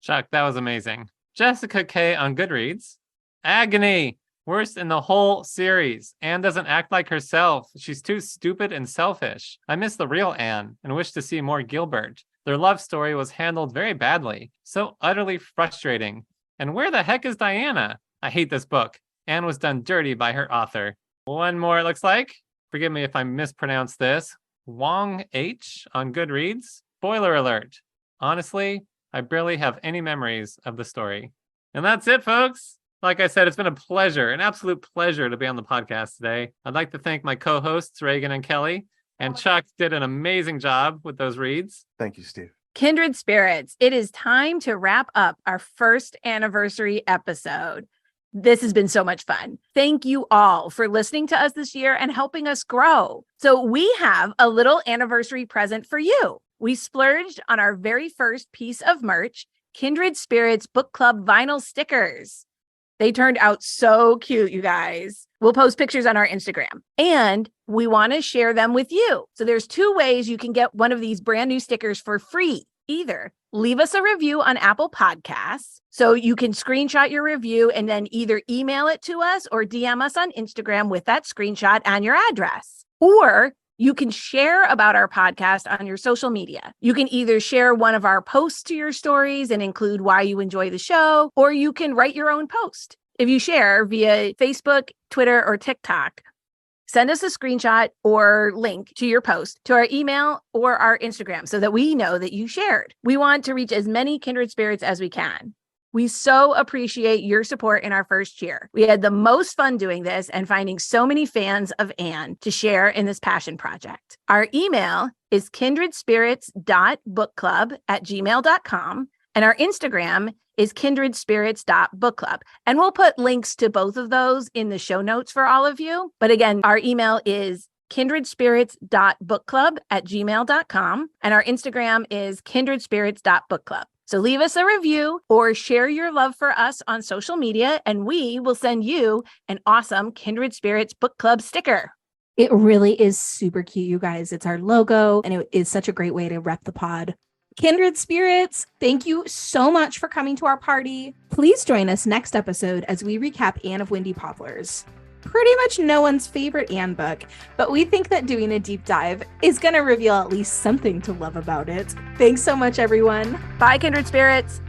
Chuck, that was amazing. Jessica K on Goodreads. Agony. Worst in the whole series. Anne doesn't act like herself. She's too stupid and selfish. I miss the real Anne and wish to see more Gilbert. Their love story was handled very badly. So utterly frustrating. And where the heck is Diana? I hate this book. Anne was done dirty by her author. One more, it looks like. Forgive me if I mispronounce this. Wong H on Goodreads. Spoiler alert. Honestly, I barely have any memories of the story. And that's it, folks. Like I said, it's been a pleasure, an absolute pleasure to be on the podcast today. I'd like to thank my co-hosts, Ragon and Kelly. And Chuck did an amazing job with those reads. Thank you, Steve. Kindred spirits, it is time to wrap up our first anniversary episode. This has been so much fun. Thank you all for listening to us this year and helping us grow. So we have a little anniversary present for you. We splurged on our very first piece of merch, Kindred Spirits Book Club vinyl stickers. They turned out so cute, you guys. We'll post pictures on our Instagram and we want to share them with you. So there's 2 ways you can get one of these brand new stickers for free. Either leave us a review on Apple Podcasts. So you can screenshot your review and then either email it to us or DM us on Instagram with that screenshot and your address. Or you can share about our podcast on your social media. You can either share one of our posts to your stories and include why you enjoy the show, or you can write your own post. If you share via Facebook, Twitter, or TikTok, send us a screenshot or link to your post to our email or our Instagram so that we know that you shared. We want to reach as many kindred spirits as we can. We so appreciate your support in our first year. We had the most fun doing this and finding so many fans of Anne to share in this passion project. Our email is kindredspirits.bookclub@gmail.com and our Instagram is kindredspirits.bookclub. And we'll put links to both of those in the show notes for all of you. But again, our email is kindredspirits.bookclub@gmail.com and our Instagram is kindredspirits.bookclub. So leave us a review or share your love for us on social media, and we will send you an awesome Kindred Spirits Book Club sticker. It really is super cute, you guys. It's our logo, and it is such a great way to rep the pod. Kindred Spirits, thank you so much for coming to our party. Please join us next episode as we recap Anne of Windy Poplars. Pretty much no one's favorite Anne book, but we think that doing a deep dive is going to reveal at least something to love about it. Thanks so much, everyone. Bye, Kindred Spirits.